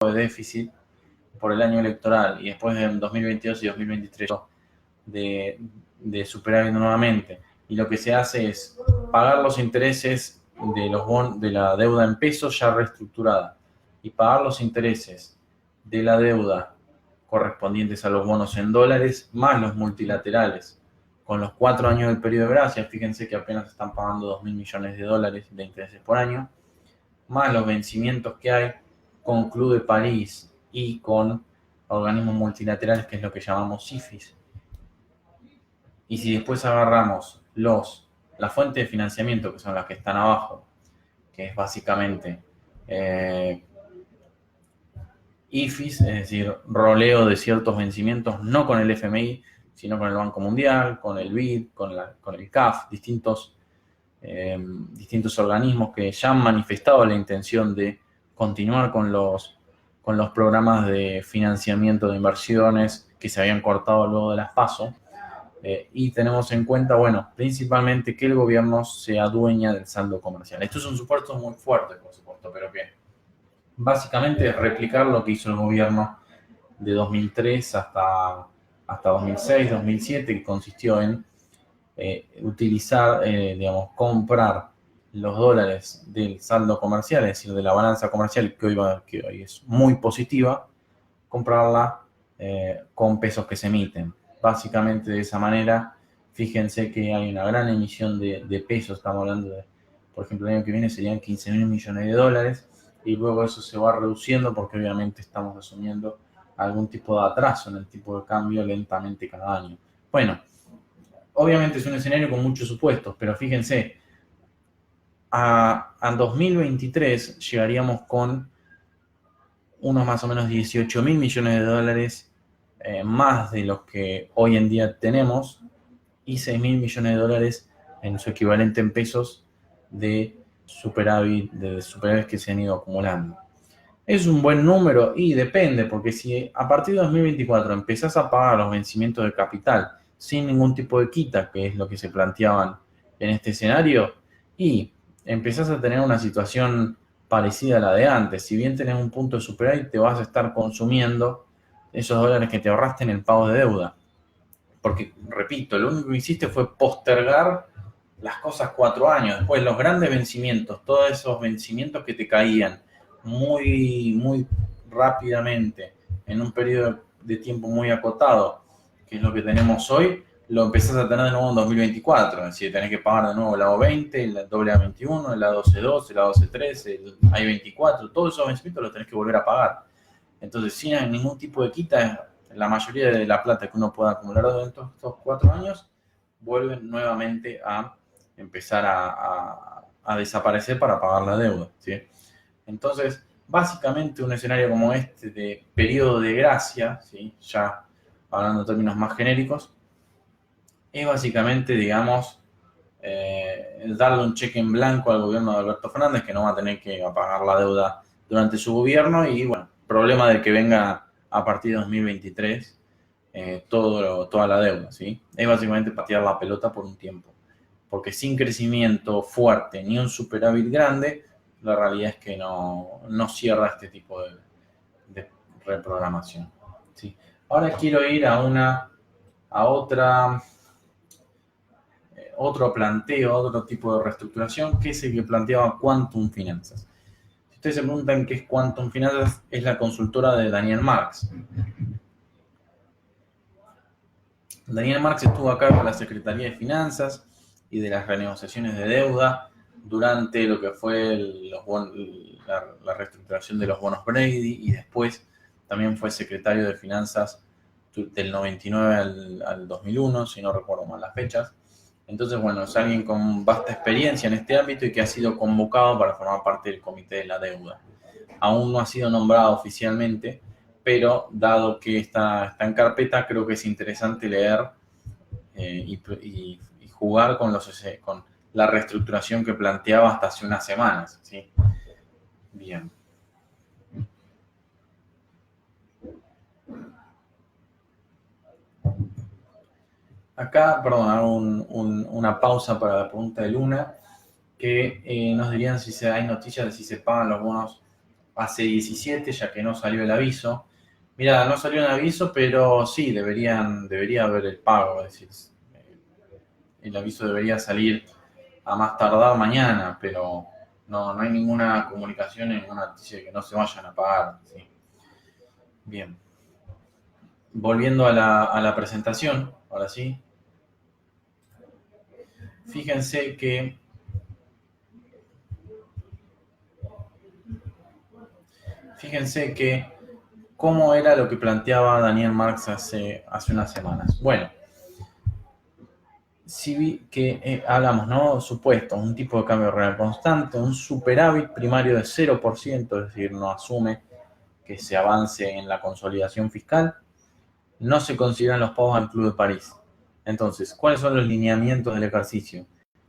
de déficit por el año electoral, y después en 2022 y 2023 de superávit nuevamente. Y lo que se hace es pagar los intereses de la deuda en pesos ya reestructurada y pagar los intereses de la deuda correspondientes a los bonos en dólares más los multilaterales. Con los 4 años del periodo de gracia, fíjense que apenas están pagando 2.000 millones de dólares de intereses por año, más los vencimientos que hay con Club de París y con organismos multilaterales, que es lo que llamamos CIFIs. Y si después agarramos las fuentes de financiamiento, que son las que están abajo, que es básicamente IFIs, es decir, roleo de ciertos vencimientos, no con el FMI, sino con el Banco Mundial, con el BID, con el CAF, distintos organismos que ya han manifestado la intención de continuar con los programas de financiamiento de inversiones que se habían cortado luego de las PASO. Y tenemos en cuenta, bueno, principalmente que el gobierno se adueña del saldo comercial. Estos son supuestos muy fuertes, por supuesto, pero que básicamente es replicar lo que hizo el gobierno de 2003 hasta 2006, 2007, que consistió en utilizar, comprar los dólares del saldo comercial, es decir, de la balanza comercial que hoy es muy positiva, comprarla con pesos que se emiten. Básicamente de esa manera, fíjense que hay una gran emisión de pesos, estamos hablando de, por ejemplo, el año que viene serían 15.000 millones de dólares, y luego eso se va reduciendo porque obviamente estamos asumiendo algún tipo de atraso en el tipo de cambio lentamente cada año. Bueno, obviamente es un escenario con muchos supuestos, pero fíjense, a 2023 llegaríamos con unos más o menos 18.000 millones de dólares más de los que hoy en día tenemos, y 6.000 millones de dólares en su equivalente en pesos de superávit que se han ido acumulando. Es un buen número y depende, porque si a partir de 2024 empezás a pagar los vencimientos de capital sin ningún tipo de quita, que es lo que se planteaban en este escenario, y empezás a tener una situación parecida a la de antes, si bien tenés un punto de superávit, te vas a estar consumiendo esos dólares que te ahorraste en el pago de deuda. Porque, repito, lo único que hiciste fue postergar las cosas 4 años. Después los grandes vencimientos, todos esos vencimientos que te caían muy, muy rápidamente en un periodo de tiempo muy acotado, que es lo que tenemos hoy, lo empezás a tener de nuevo en 2024. Es decir, tenés que pagar de nuevo el A21, el AA21, el A12.2, el A12.3, el I24, todos esos vencimientos los tenés que volver a pagar. Entonces, sin ningún tipo de quita, la mayoría de la plata que uno pueda acumular durante estos 4 años vuelven nuevamente a empezar a desaparecer para pagar la deuda, ¿sí? Entonces, básicamente un escenario como este de periodo de gracia, ¿sí? Ya hablando en términos más genéricos, es básicamente, digamos, darle un cheque en blanco al gobierno de Alberto Fernández, que no va a tener que pagar la deuda durante su gobierno, y bueno, problema de que venga a partir de 2023 toda la deuda, ¿sí? Es básicamente patear la pelota por un tiempo, porque sin crecimiento fuerte ni un superávit grande, la realidad es que no cierra este tipo de reprogramación, ¿sí? Ahora quiero ir otro planteo, otro tipo de reestructuración, que es el que planteaba Quantum Finanzas. Si ustedes se preguntan qué es Quantum Finanzas, es la consultora de Daniel Marks. Daniel Marks estuvo a cargo de la Secretaría de Finanzas y de las renegociaciones de deuda durante lo que fue la reestructuración de los bonos Brady, y después también fue secretario de Finanzas del 99 al 2001, si no recuerdo mal las fechas. Entonces, bueno, es alguien con vasta experiencia en este ámbito y que ha sido convocado para formar parte del Comité de la Deuda. Aún no ha sido nombrado oficialmente, pero dado que está en carpeta, creo que es interesante leer y jugar con la reestructuración que planteaba hasta hace unas semanas, ¿sí? Bien. Acá, perdón, hago una pausa para la pregunta de Luna, que nos dirían si hay noticias de si se pagan los bonos hace 17, ya que no salió el aviso. Mira, no salió el aviso, pero sí, debería haber el pago, es decir, el aviso debería salir a más tardar mañana, pero no hay ninguna comunicación, ninguna noticia de que no se vayan a pagar, ¿sí? Bien. Volviendo a la presentación, ahora sí. Fíjense que cómo era lo que planteaba Daniel Marks hace unas semanas. Bueno, si que hablamos, ¿no? Supuesto, un tipo de cambio real constante, un superávit primario de 0%, es decir, no asume que se avance en la consolidación fiscal. No se consideran los pagos al Club de París. Entonces, ¿cuáles son los lineamientos del ejercicio?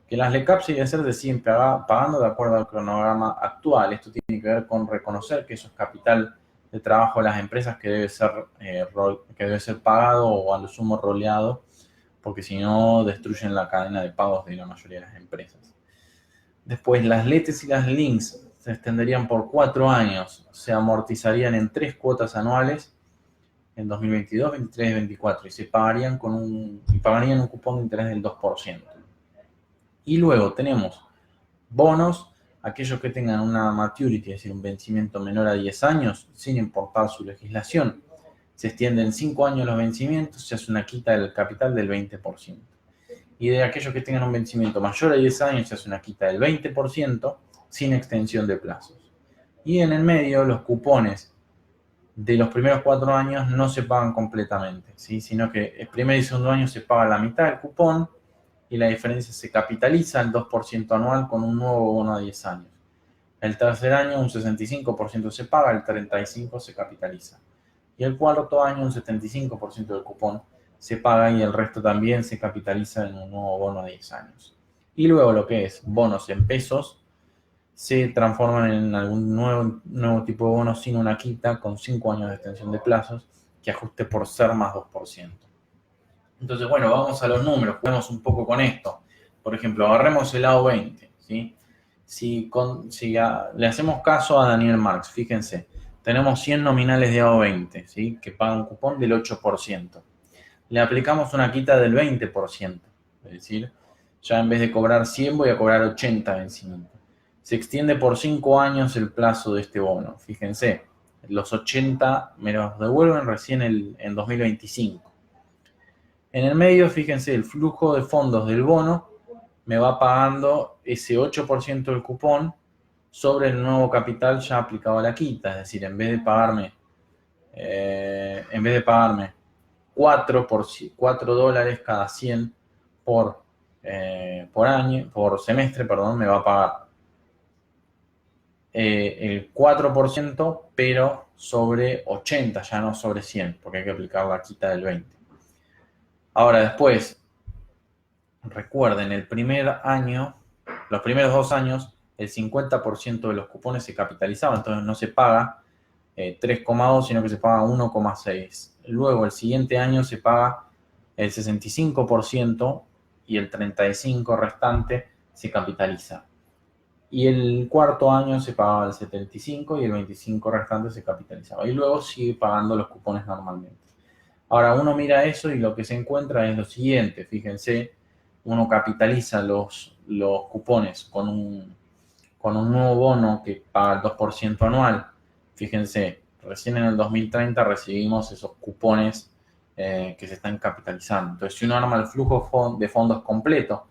Que las LECAP y ISR se siguen pagando de acuerdo al cronograma actual. Esto tiene que ver con reconocer que eso es capital de trabajo de las empresas que debe ser pagado o a lo sumo roleado, porque si no destruyen la cadena de pagos de la mayoría de las empresas. Después, las LETES y las LINKs se extenderían por 4 años, se amortizarían en 3 cuotas anuales en 2022, 2023 y 2024 y se pagarían pagarían un cupón de interés del 2%. Y luego tenemos bonos, aquellos que tengan una maturity, es decir, un vencimiento menor a 10 años, sin importar su legislación. Se extienden 5 años los vencimientos, se hace una quita del capital del 20%. Y de aquellos que tengan un vencimiento mayor a 10 años, se hace una quita del 20% sin extensión de plazos. Y en el medio, los cupones de los primeros 4 años no se pagan completamente, ¿sí? Sino que el primer y segundo año se paga la mitad del cupón y la diferencia se capitaliza el 2% anual con un nuevo bono a 10 años. El tercer año un 65% se paga, el 35% se capitaliza. Y el cuarto año un 75% del cupón se paga y el resto también se capitaliza en un nuevo bono a 10 años. Y luego lo que es bonos en pesos se transforman en algún nuevo tipo de bono sin una quita con 5 años de extensión de plazos que ajuste por ser más 2%. Entonces, bueno, vamos a los números, juguemos un poco con esto. Por ejemplo, agarremos el AO20, ¿sí? Si le hacemos caso a Daniel Marx, fíjense, tenemos 100 nominales de AO20, ¿sí? Que pagan un cupón del 8%. Le aplicamos una quita del 20%, es decir, ya en vez de cobrar 100 voy a cobrar 80 vencimiento. Se extiende por 5 años el plazo de este bono. Fíjense, los 80 me los devuelven recién en 2025. En el medio, fíjense, el flujo de fondos del bono me va pagando ese 8% del cupón sobre el nuevo capital ya aplicado a la quita. Es decir, en vez de pagarme 4 dólares cada 100 por semestre, me va a pagar el 4%, pero sobre 80, ya no sobre 100, porque hay que aplicar la quita del 20. Ahora después, recuerden, el primer año, los primeros 2 años, el 50% de los cupones se capitalizaban, entonces no se paga 3,2, sino que se paga 1,6. Luego, el siguiente año se paga el 65% y el 35% restante se capitaliza. Y el cuarto año se pagaba el 75% y el 25% restante se capitalizaba. Y luego sigue pagando los cupones normalmente. Ahora, uno mira eso y lo que se encuentra es lo siguiente. Fíjense, uno capitaliza los cupones con un nuevo bono que paga el 2% anual. Fíjense, recién en el 2030 recibimos esos cupones que se están capitalizando. Entonces, si uno arma el flujo de fondos completo,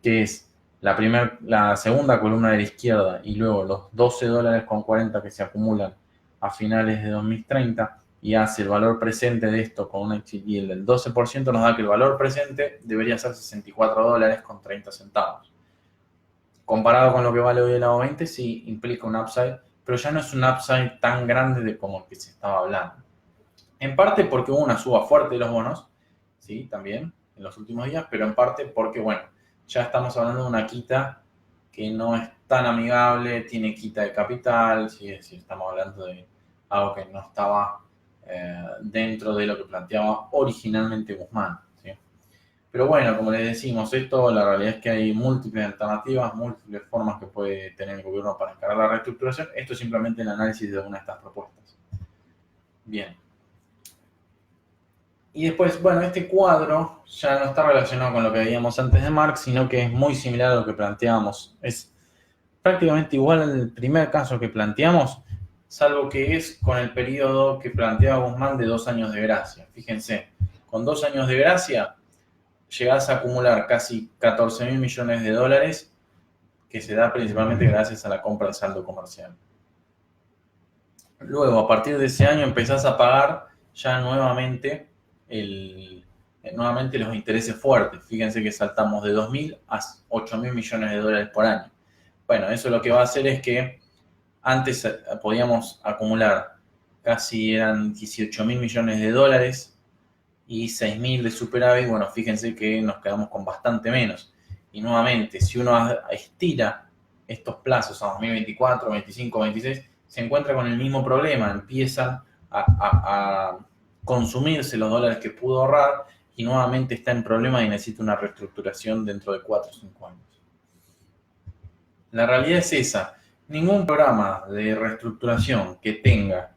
que es la segunda columna de la izquierda y luego los 12 dólares con 40 que se acumulan a finales de 2030 y hace el valor presente de esto con una exit yield del 12%, nos da que el valor presente debería ser 64 dólares con 30 centavos. Comparado con lo que vale hoy el AO20, sí implica un upside, pero ya no es un upside tan grande como el que se estaba hablando. En parte porque hubo una suba fuerte de los bonos, sí, también, en los últimos días, pero en parte porque, bueno, ya estamos hablando de una quita que no es tan amigable, tiene quita de capital, sí, estamos hablando de algo que no estaba dentro de lo que planteaba originalmente Guzmán, ¿sí? Pero bueno, como les decimos, la realidad es que hay múltiples alternativas, múltiples formas que puede tener el gobierno para encarar la reestructuración. Esto es simplemente el análisis de una de estas propuestas. Bien. Y después, bueno, este cuadro ya no está relacionado con lo que veíamos antes de Marx, sino que es muy similar a lo que planteamos. Es prácticamente igual al primer caso que planteamos, salvo que es con el periodo que planteaba Guzmán de 2 años de gracia. Fíjense, con 2 años de gracia llegás a acumular casi 14.000 millones de dólares, que se da principalmente gracias a la compra de saldo comercial. Luego, a partir de ese año, empezás a pagar ya nuevamente los intereses fuertes. Fíjense que saltamos de 2.000 a 8.000 millones de dólares por año. Bueno, eso lo que va a hacer es que antes podíamos acumular casi eran 18.000 millones de dólares y 6.000 de superávit. Bueno, fíjense que nos quedamos con bastante menos. Y nuevamente, si uno estira estos plazos a 2024, 25, 26, se encuentra con el mismo problema. Empiezan a consumirse los dólares que pudo ahorrar y nuevamente está en problema y necesita una reestructuración dentro de 4 o 5 años. La realidad es esa. Ningún programa de reestructuración que tenga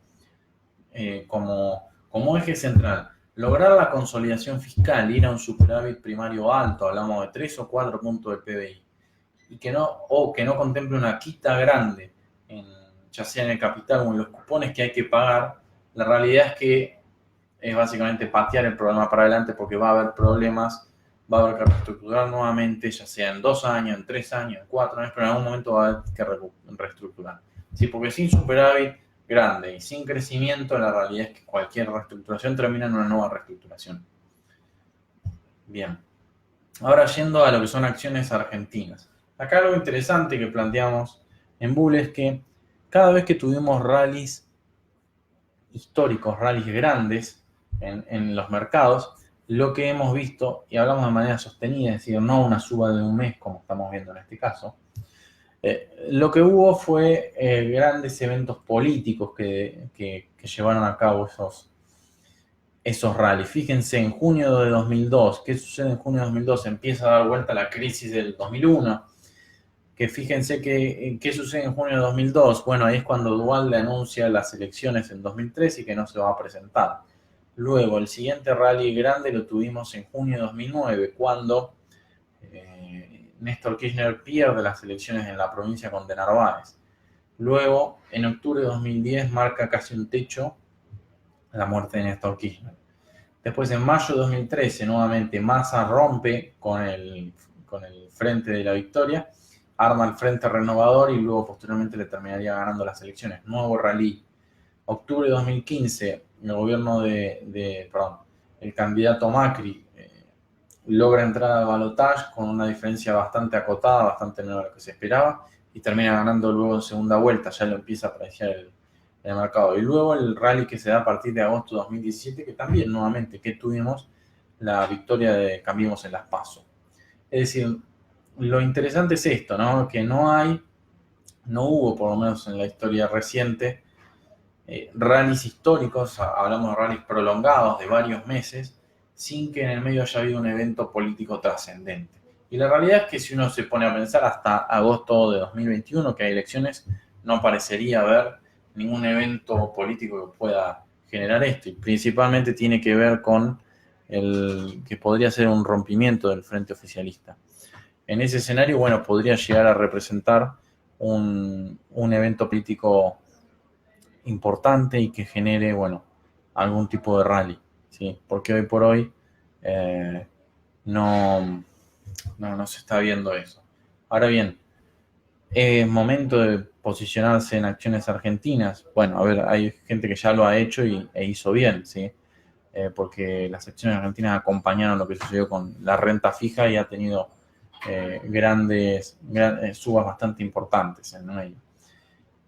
como eje central lograr la consolidación fiscal, ir a un superávit primario alto, hablamos de 3 o 4 puntos del PBI, y que no contemple una quita grande, ya sea en el capital o en los cupones que hay que pagar, la realidad es que es básicamente patear el programa para adelante porque va a haber problemas, va a haber que reestructurar nuevamente, ya sea en 2 años, en 3 años, en 4 años, pero en algún momento va a haber que reestructurar. Sí, porque sin superávit grande y sin crecimiento, la realidad es que cualquier reestructuración termina en una nueva reestructuración. Bien. Ahora yendo a lo que son acciones argentinas. Acá algo interesante que planteamos en Bull es que cada vez que tuvimos rallies históricos, rallies grandes en los mercados, lo que hemos visto, y hablamos de manera sostenida, es decir, no una suba de un mes como estamos viendo en este caso, lo que hubo fue grandes eventos políticos que llevaron a cabo esos rallies. Fíjense, en junio de 2002, ¿qué sucede en junio de 2002? Empieza a dar vuelta la crisis del 2001. Que fíjense qué sucede en junio de 2002. Bueno, ahí es cuando Duhalde anuncia las elecciones en 2003 y que no se va a presentar. Luego, el siguiente rally grande lo tuvimos en junio de 2009, cuando Néstor Kirchner pierde las elecciones en la provincia con De Narváez. Luego, en octubre de 2010, marca casi un techo la muerte de Néstor Kirchner. Después, en mayo de 2013, nuevamente Massa rompe con el Frente de la Victoria, arma el Frente Renovador y luego posteriormente le terminaría ganando las elecciones. Nuevo rally. Octubre de 2015, el gobierno el candidato Macri logra entrar al balotaje con una diferencia bastante acotada, bastante menor a lo que se esperaba, y termina ganando luego en segunda vuelta, ya lo empieza a apreciar el mercado. Y luego el rally que se da a partir de agosto de 2017, que también nuevamente que tuvimos la victoria de Cambiemos en las PASO. Es decir, lo interesante es esto, ¿no? Que no hubo, por lo menos en la historia reciente, rallies históricos, hablamos de rallies prolongados de varios meses, sin que en el medio haya habido un evento político trascendente. Y la realidad es que si uno se pone a pensar hasta agosto de 2021, que hay elecciones, no parecería haber ningún evento político que pueda generar esto. Y principalmente tiene que ver con que podría ser un rompimiento del frente oficialista. En ese escenario, bueno, podría llegar a representar un evento político importante y que genere, bueno, algún tipo de rally, ¿sí? Porque hoy por hoy no se está viendo eso. Ahora bien, ¿es momento de posicionarse en acciones argentinas? Bueno, a ver, hay gente que ya lo ha hecho e hizo bien, ¿sí? Porque las acciones argentinas acompañaron lo que sucedió con la renta fija y ha tenido grandes subas bastante importantes en ello.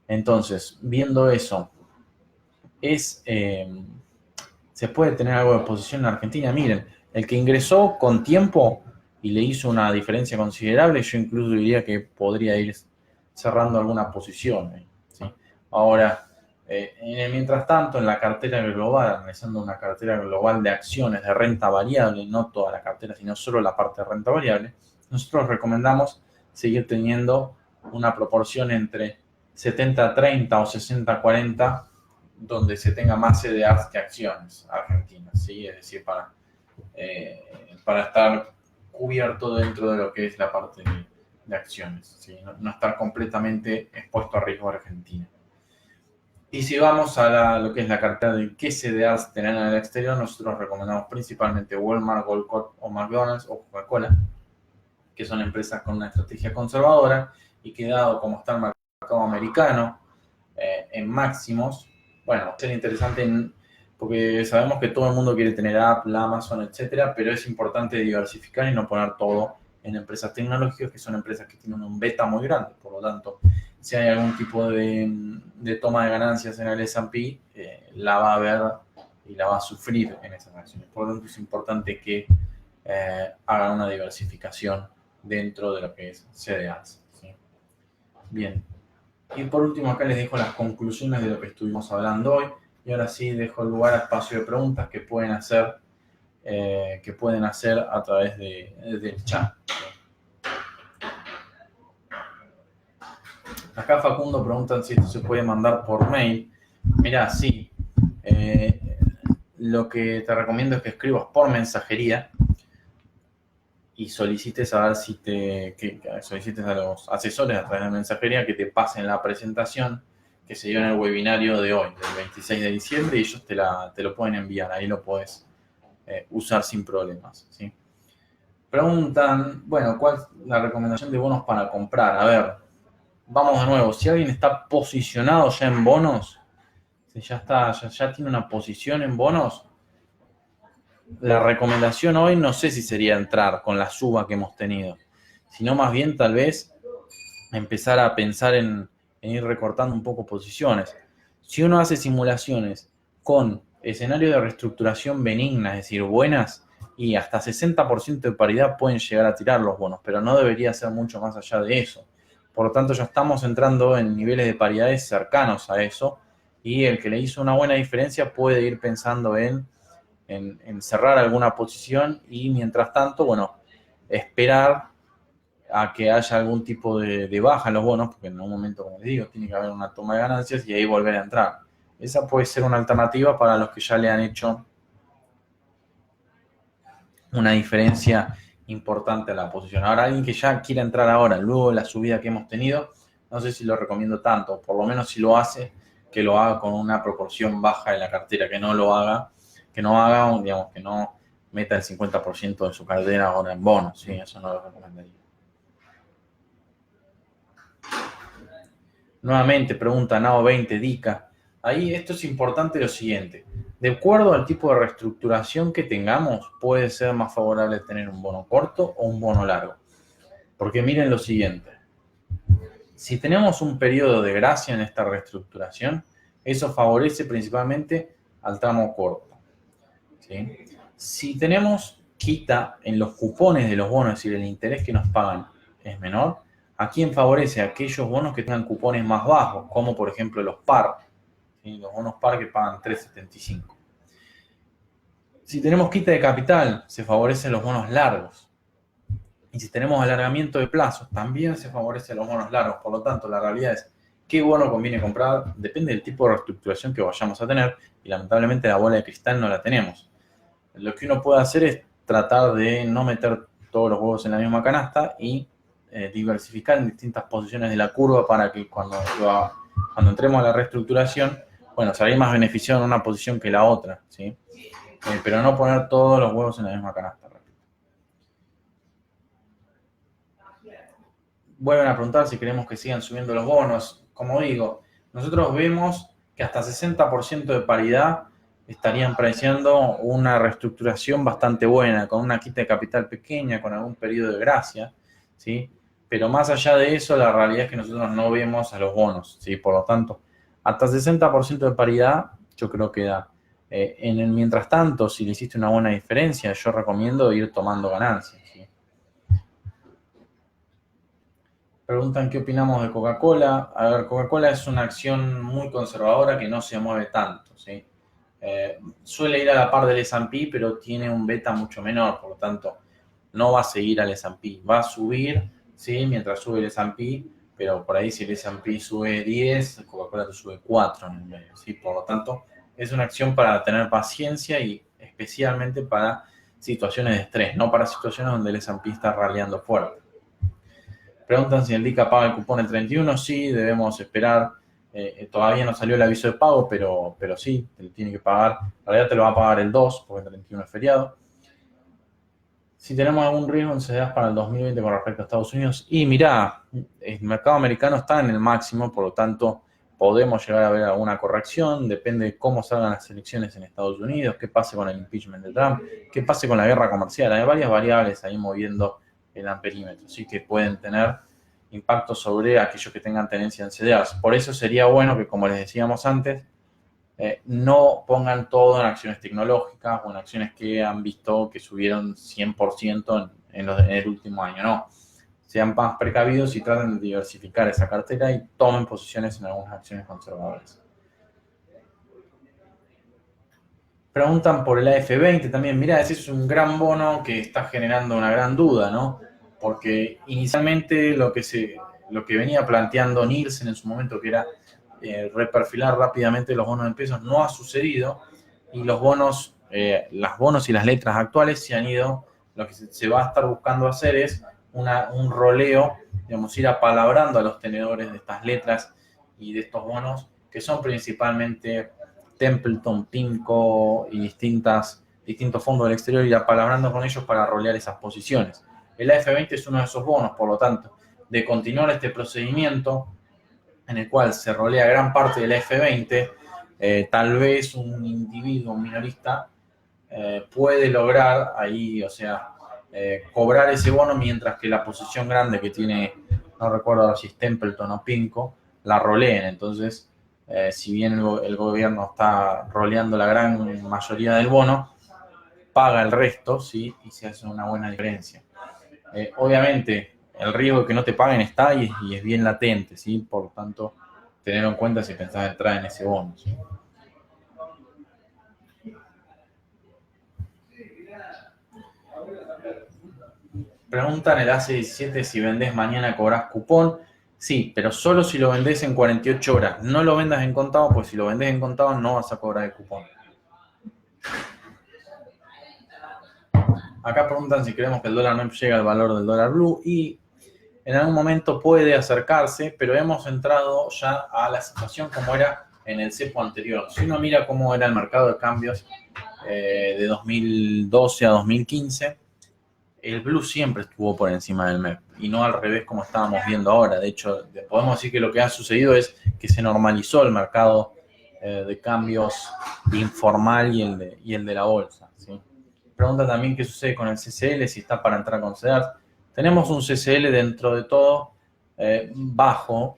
Entonces, viendo eso, ¿se puede tener algo de posición en Argentina? Miren, el que ingresó con tiempo y le hizo una diferencia considerable, yo incluso diría que podría ir cerrando alguna posición, ¿sí? Ahora, mientras tanto, en la cartera global, analizando una cartera global de acciones de renta variable, no toda la cartera, sino solo la parte de renta variable, nosotros recomendamos seguir teniendo una proporción entre 70-30 o 60-40, donde se tenga más CDRs que acciones argentinas, ¿sí? Es decir, para estar cubierto dentro de lo que es la parte de acciones, ¿sí? No estar completamente expuesto a riesgo Argentina. Y si vamos a lo que es la cartera de qué CDRs tener en el exterior, nosotros recomendamos principalmente Walmart, Goldcorp o McDonald's o Coca-Cola, que son empresas con una estrategia conservadora y que dado como está el mercado americano en máximos, bueno, va a ser interesante porque sabemos que todo el mundo quiere tener Apple, Amazon, etcétera, pero es importante diversificar y no poner todo en empresas tecnológicas, que son empresas que tienen un beta muy grande. Por lo tanto, si hay algún tipo de toma de ganancias en el S&P, la va a ver y la va a sufrir en esas acciones. Por lo tanto, es importante que hagan una diversificación dentro de lo que es CDRs, ¿sí? Bien. Y por último, acá les dejo las conclusiones de lo que estuvimos hablando hoy. Y ahora sí dejo el lugar a espacio de preguntas que pueden hacer a través del chat. Acá Facundo preguntan si esto se puede mandar por mail. Mirá, sí. Lo que te recomiendo es que escribas por mensajería y solicites a ver si solicites a los asesores a través de mensajería que te pasen la presentación que se dio en el webinario de hoy, del 26 de diciembre, y ellos te lo pueden enviar. Ahí lo puedes usar sin problemas, ¿sí? Preguntan, bueno, ¿cuál es la recomendación de bonos para comprar? A ver, vamos de nuevo. Si alguien está posicionado ya en bonos, si ya tiene una posición en bonos, la recomendación hoy no sé si sería entrar con la suba que hemos tenido, sino más bien tal vez empezar a pensar en ir recortando un poco posiciones. Si uno hace simulaciones con escenarios de reestructuración benigna, es decir, buenas, y hasta 60% de paridad pueden llegar a tirar los bonos, pero no debería ser mucho más allá de eso. Por lo tanto, ya estamos entrando en niveles de paridades cercanos a eso, y el que le hizo una buena diferencia puede ir pensando en cerrar alguna posición y mientras tanto, bueno, esperar a que haya algún tipo de baja en los bonos, porque en un momento, como les digo, tiene que haber una toma de ganancias y ahí volver a entrar. Esa puede ser una alternativa para los que ya le han hecho una diferencia importante a la posición. Ahora, alguien que ya quiera entrar ahora, luego de la subida que hemos tenido, no sé si lo recomiendo tanto, por lo menos si lo hace, que lo haga con una proporción baja de la cartera, que no digamos, que no meta el 50% de su cartera ahora en bonos, ¿sí? Eso no lo recomendaría. Nuevamente pregunta Nao20 Dica. Ahí esto es importante lo siguiente. De acuerdo al tipo de reestructuración que tengamos, puede ser más favorable tener un bono corto o un bono largo. Porque miren lo siguiente. Si tenemos un periodo de gracia en esta reestructuración, eso favorece principalmente al tramo corto, ¿sí? Si tenemos quita en los cupones de los bonos, es decir, el interés que nos pagan es menor, ¿a quién favorece? A aquellos bonos que tengan cupones más bajos, como por ejemplo los PAR, ¿sí? Los bonos PAR que pagan 3,75. Si tenemos quita de capital, se favorecen los bonos largos. Y si tenemos alargamiento de plazos, también se favorecen los bonos largos. Por lo tanto, la realidad es qué bono conviene comprar, depende del tipo de reestructuración que vayamos a tener, y lamentablemente la bola de cristal no la tenemos. Lo que uno puede hacer es tratar de no meter todos los huevos en la misma canasta y diversificar en distintas posiciones de la curva para que cuando entremos a la reestructuración, bueno, salir más beneficiado en una posición que la otra, ¿sí? Pero no poner todos los huevos en la misma canasta. Vuelven a preguntar si queremos que sigan subiendo los bonos. Como digo, nosotros vemos que hasta 60% de paridad estarían preciando una reestructuración bastante buena, con una quita de capital pequeña, con algún periodo de gracia, ¿sí? Pero más allá de eso, la realidad es que nosotros no vemos a los bonos, ¿sí? Por lo tanto, hasta 60% de paridad, yo creo que da. En el mientras tanto, si le hiciste una buena diferencia, yo recomiendo ir tomando ganancias, ¿sí? Preguntan qué opinamos de Coca-Cola. A ver, Coca-Cola es una acción muy conservadora que no se mueve tanto, ¿sí? Suele ir a la par del S&P, pero tiene un beta mucho menor, por lo tanto, no va a seguir al S&P. Va a subir, ¿sí? Mientras sube el S&P, pero por ahí si el S&P sube 10, Coca-Cola te sube 4 en el medio, ¿sí? Por lo tanto, es una acción para tener paciencia y especialmente para situaciones de estrés, no para situaciones donde el S&P está raleando fuerte. Preguntan si el DICA paga el cupón el 31. Sí, debemos esperar. Todavía no salió el aviso de pago, pero sí, te lo tiene que pagar. En realidad te lo va a pagar el 2, porque el 31 es feriado. Si tenemos algún riesgo en CDRs para el 2020 con respecto a Estados Unidos. Y mirá, el mercado americano está en el máximo, por lo tanto, podemos llegar a ver alguna corrección. Depende de cómo salgan las elecciones en Estados Unidos, qué pase con el impeachment de Trump, qué pase con la guerra comercial. Hay varias variables ahí moviendo el amperímetro, sí que pueden tener impacto sobre aquellos que tengan tenencia en CDRs. Por eso sería bueno que, como les decíamos antes, no pongan todo en acciones tecnológicas o en acciones que han visto que subieron 100% en el último año. No, sean más precavidos y traten de diversificar esa cartera y tomen posiciones en algunas acciones conservadoras. Preguntan por el AF20 también. Mirá, ese es un gran bono que está generando una gran duda, ¿no? Porque inicialmente lo que venía planteando Nielsen en su momento, que era reperfilar rápidamente los bonos en pesos, no ha sucedido, y los bonos, las bonos y las letras actuales se han ido. Lo que se va a estar buscando hacer es un roleo, digamos, ir apalabrando a los tenedores de estas letras y de estos bonos, que son principalmente Templeton, PIMCO y distintos fondos del exterior, y apalabrando con ellos para rolear esas posiciones. El AF20 es uno de esos bonos, por lo tanto, de continuar este procedimiento en el cual se rolea gran parte del AF20, tal vez un individuo minorista puede lograr ahí, o sea, cobrar ese bono, mientras que la posición grande que tiene, no recuerdo si es Templeton o PIMCO, la roleen. Entonces, si bien el gobierno está roleando la gran mayoría del bono, paga el resto, ¿sí? Y se hace una buena diferencia. Obviamente, el riesgo de que no te paguen está y es bien latente, ¿sí? Por lo tanto, tenerlo en cuenta si pensás entrar en ese bono, ¿sí? Preguntan el AC17 si vendés mañana cobrás cupón. Sí, pero solo si lo vendés en 48 horas. No lo vendas en contado, pues si lo vendés en contado no vas a cobrar el cupón. Acá preguntan si creemos que el dólar no llega al valor del dólar blue, y en algún momento puede acercarse, pero hemos entrado ya a la situación como era en el cepo anterior. Si uno mira cómo era el mercado de cambios de 2012 a 2015, el blue siempre estuvo por encima del MEP y no al revés como estábamos viendo ahora. De hecho, podemos decir que lo que ha sucedido es que se normalizó el mercado de cambios informal y el de la bolsa, ¿sí? Pregunta también qué sucede con el CCL, si está para entrar con CEDARS. Tenemos un CCL dentro de todo bajo,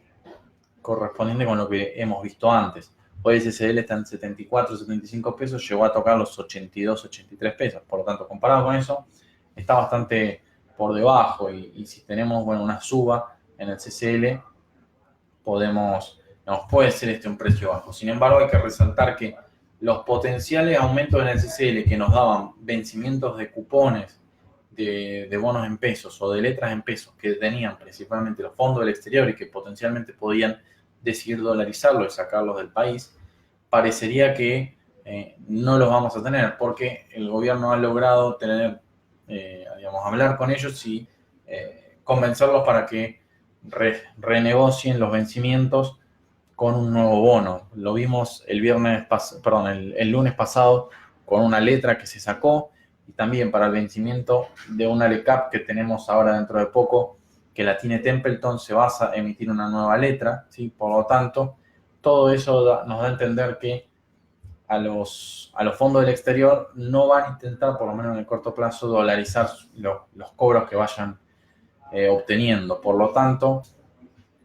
correspondiente con lo que hemos visto antes. Hoy el CCL está en 74, 75 pesos, llegó a tocar los 82, 83 pesos. Por lo tanto, comparado con eso, está bastante por debajo, y si tenemos, bueno, una suba en el CCL, puede ser un precio bajo. Sin embargo, hay que resaltar que los potenciales aumentos en el CCL que nos daban vencimientos de cupones de bonos en pesos o de letras en pesos que tenían principalmente los fondos del exterior y que potencialmente podían decidir dolarizarlos y sacarlos del país, parecería que no los vamos a tener, porque el gobierno ha logrado tener, hablar con ellos y convencerlos para que renegocien los vencimientos con un nuevo bono. Lo vimos el lunes pasado con una letra que se sacó, y también para el vencimiento de una LECAP que tenemos ahora dentro de poco, que la tiene Templeton, se va a emitir una nueva letra, ¿sí? Por lo tanto, todo eso nos da a entender que a los fondos del exterior no van a intentar, por lo menos en el corto plazo, dolarizar los cobros que vayan obteniendo. Por lo tanto,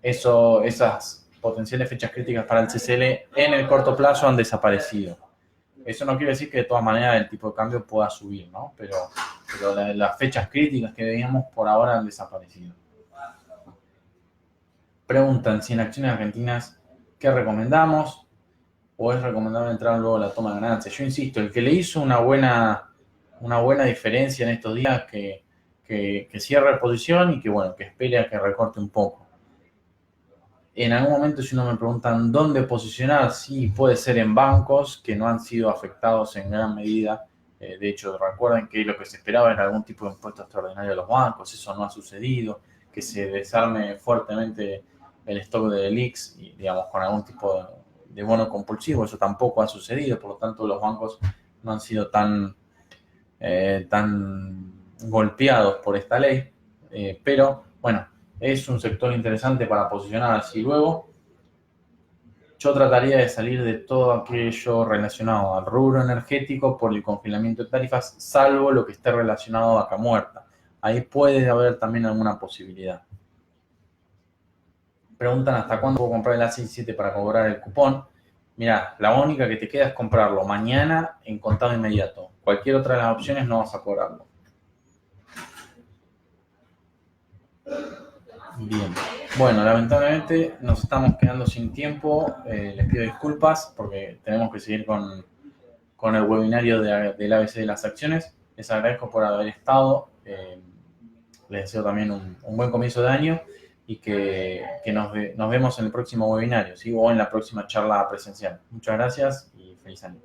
esas potenciales fechas críticas para el CCL en el corto plazo han desaparecido. Eso no quiere decir que de todas maneras el tipo de cambio pueda subir, ¿no? Pero las fechas críticas que veíamos por ahora han desaparecido. Preguntan si en acciones argentinas, ¿qué recomendamos? ¿O es recomendable entrar luego a la toma de ganancias? Yo insisto, el que le hizo una buena diferencia en estos días, que cierre posición y que, bueno, que espere a que recorte un poco. En algún momento, si no me preguntan dónde posicionar, sí, puede ser en bancos que no han sido afectados en gran medida. De hecho, recuerden que lo que se esperaba era algún tipo de impuesto extraordinario a los bancos. Eso no ha sucedido. Que se desarme fuertemente el stock de LELIQs, y, digamos, con algún tipo de bono compulsivo, eso tampoco ha sucedido. Por lo tanto, los bancos no han sido tan golpeados por esta ley. Pero, bueno, es un sector interesante para posicionarse. Y luego, yo trataría de salir de todo aquello relacionado al rubro energético por el congelamiento de tarifas, salvo lo que esté relacionado a Vaca Muerta. Ahí puede haber también alguna posibilidad. preguntan hasta cuándo puedo comprar el A67 para cobrar el cupón. Mira, la única que te queda es comprarlo mañana en contado inmediato. Cualquier otra de las opciones no vas a cobrarlo. Bien. Bueno, lamentablemente nos estamos quedando sin tiempo. Les pido disculpas porque tenemos que seguir con el webinario del ABC de las acciones. Les agradezco por haber estado. Les deseo también un buen comienzo de año y que nos vemos en el próximo webinario, ¿sí? O en la próxima charla presencial. Muchas gracias y feliz año.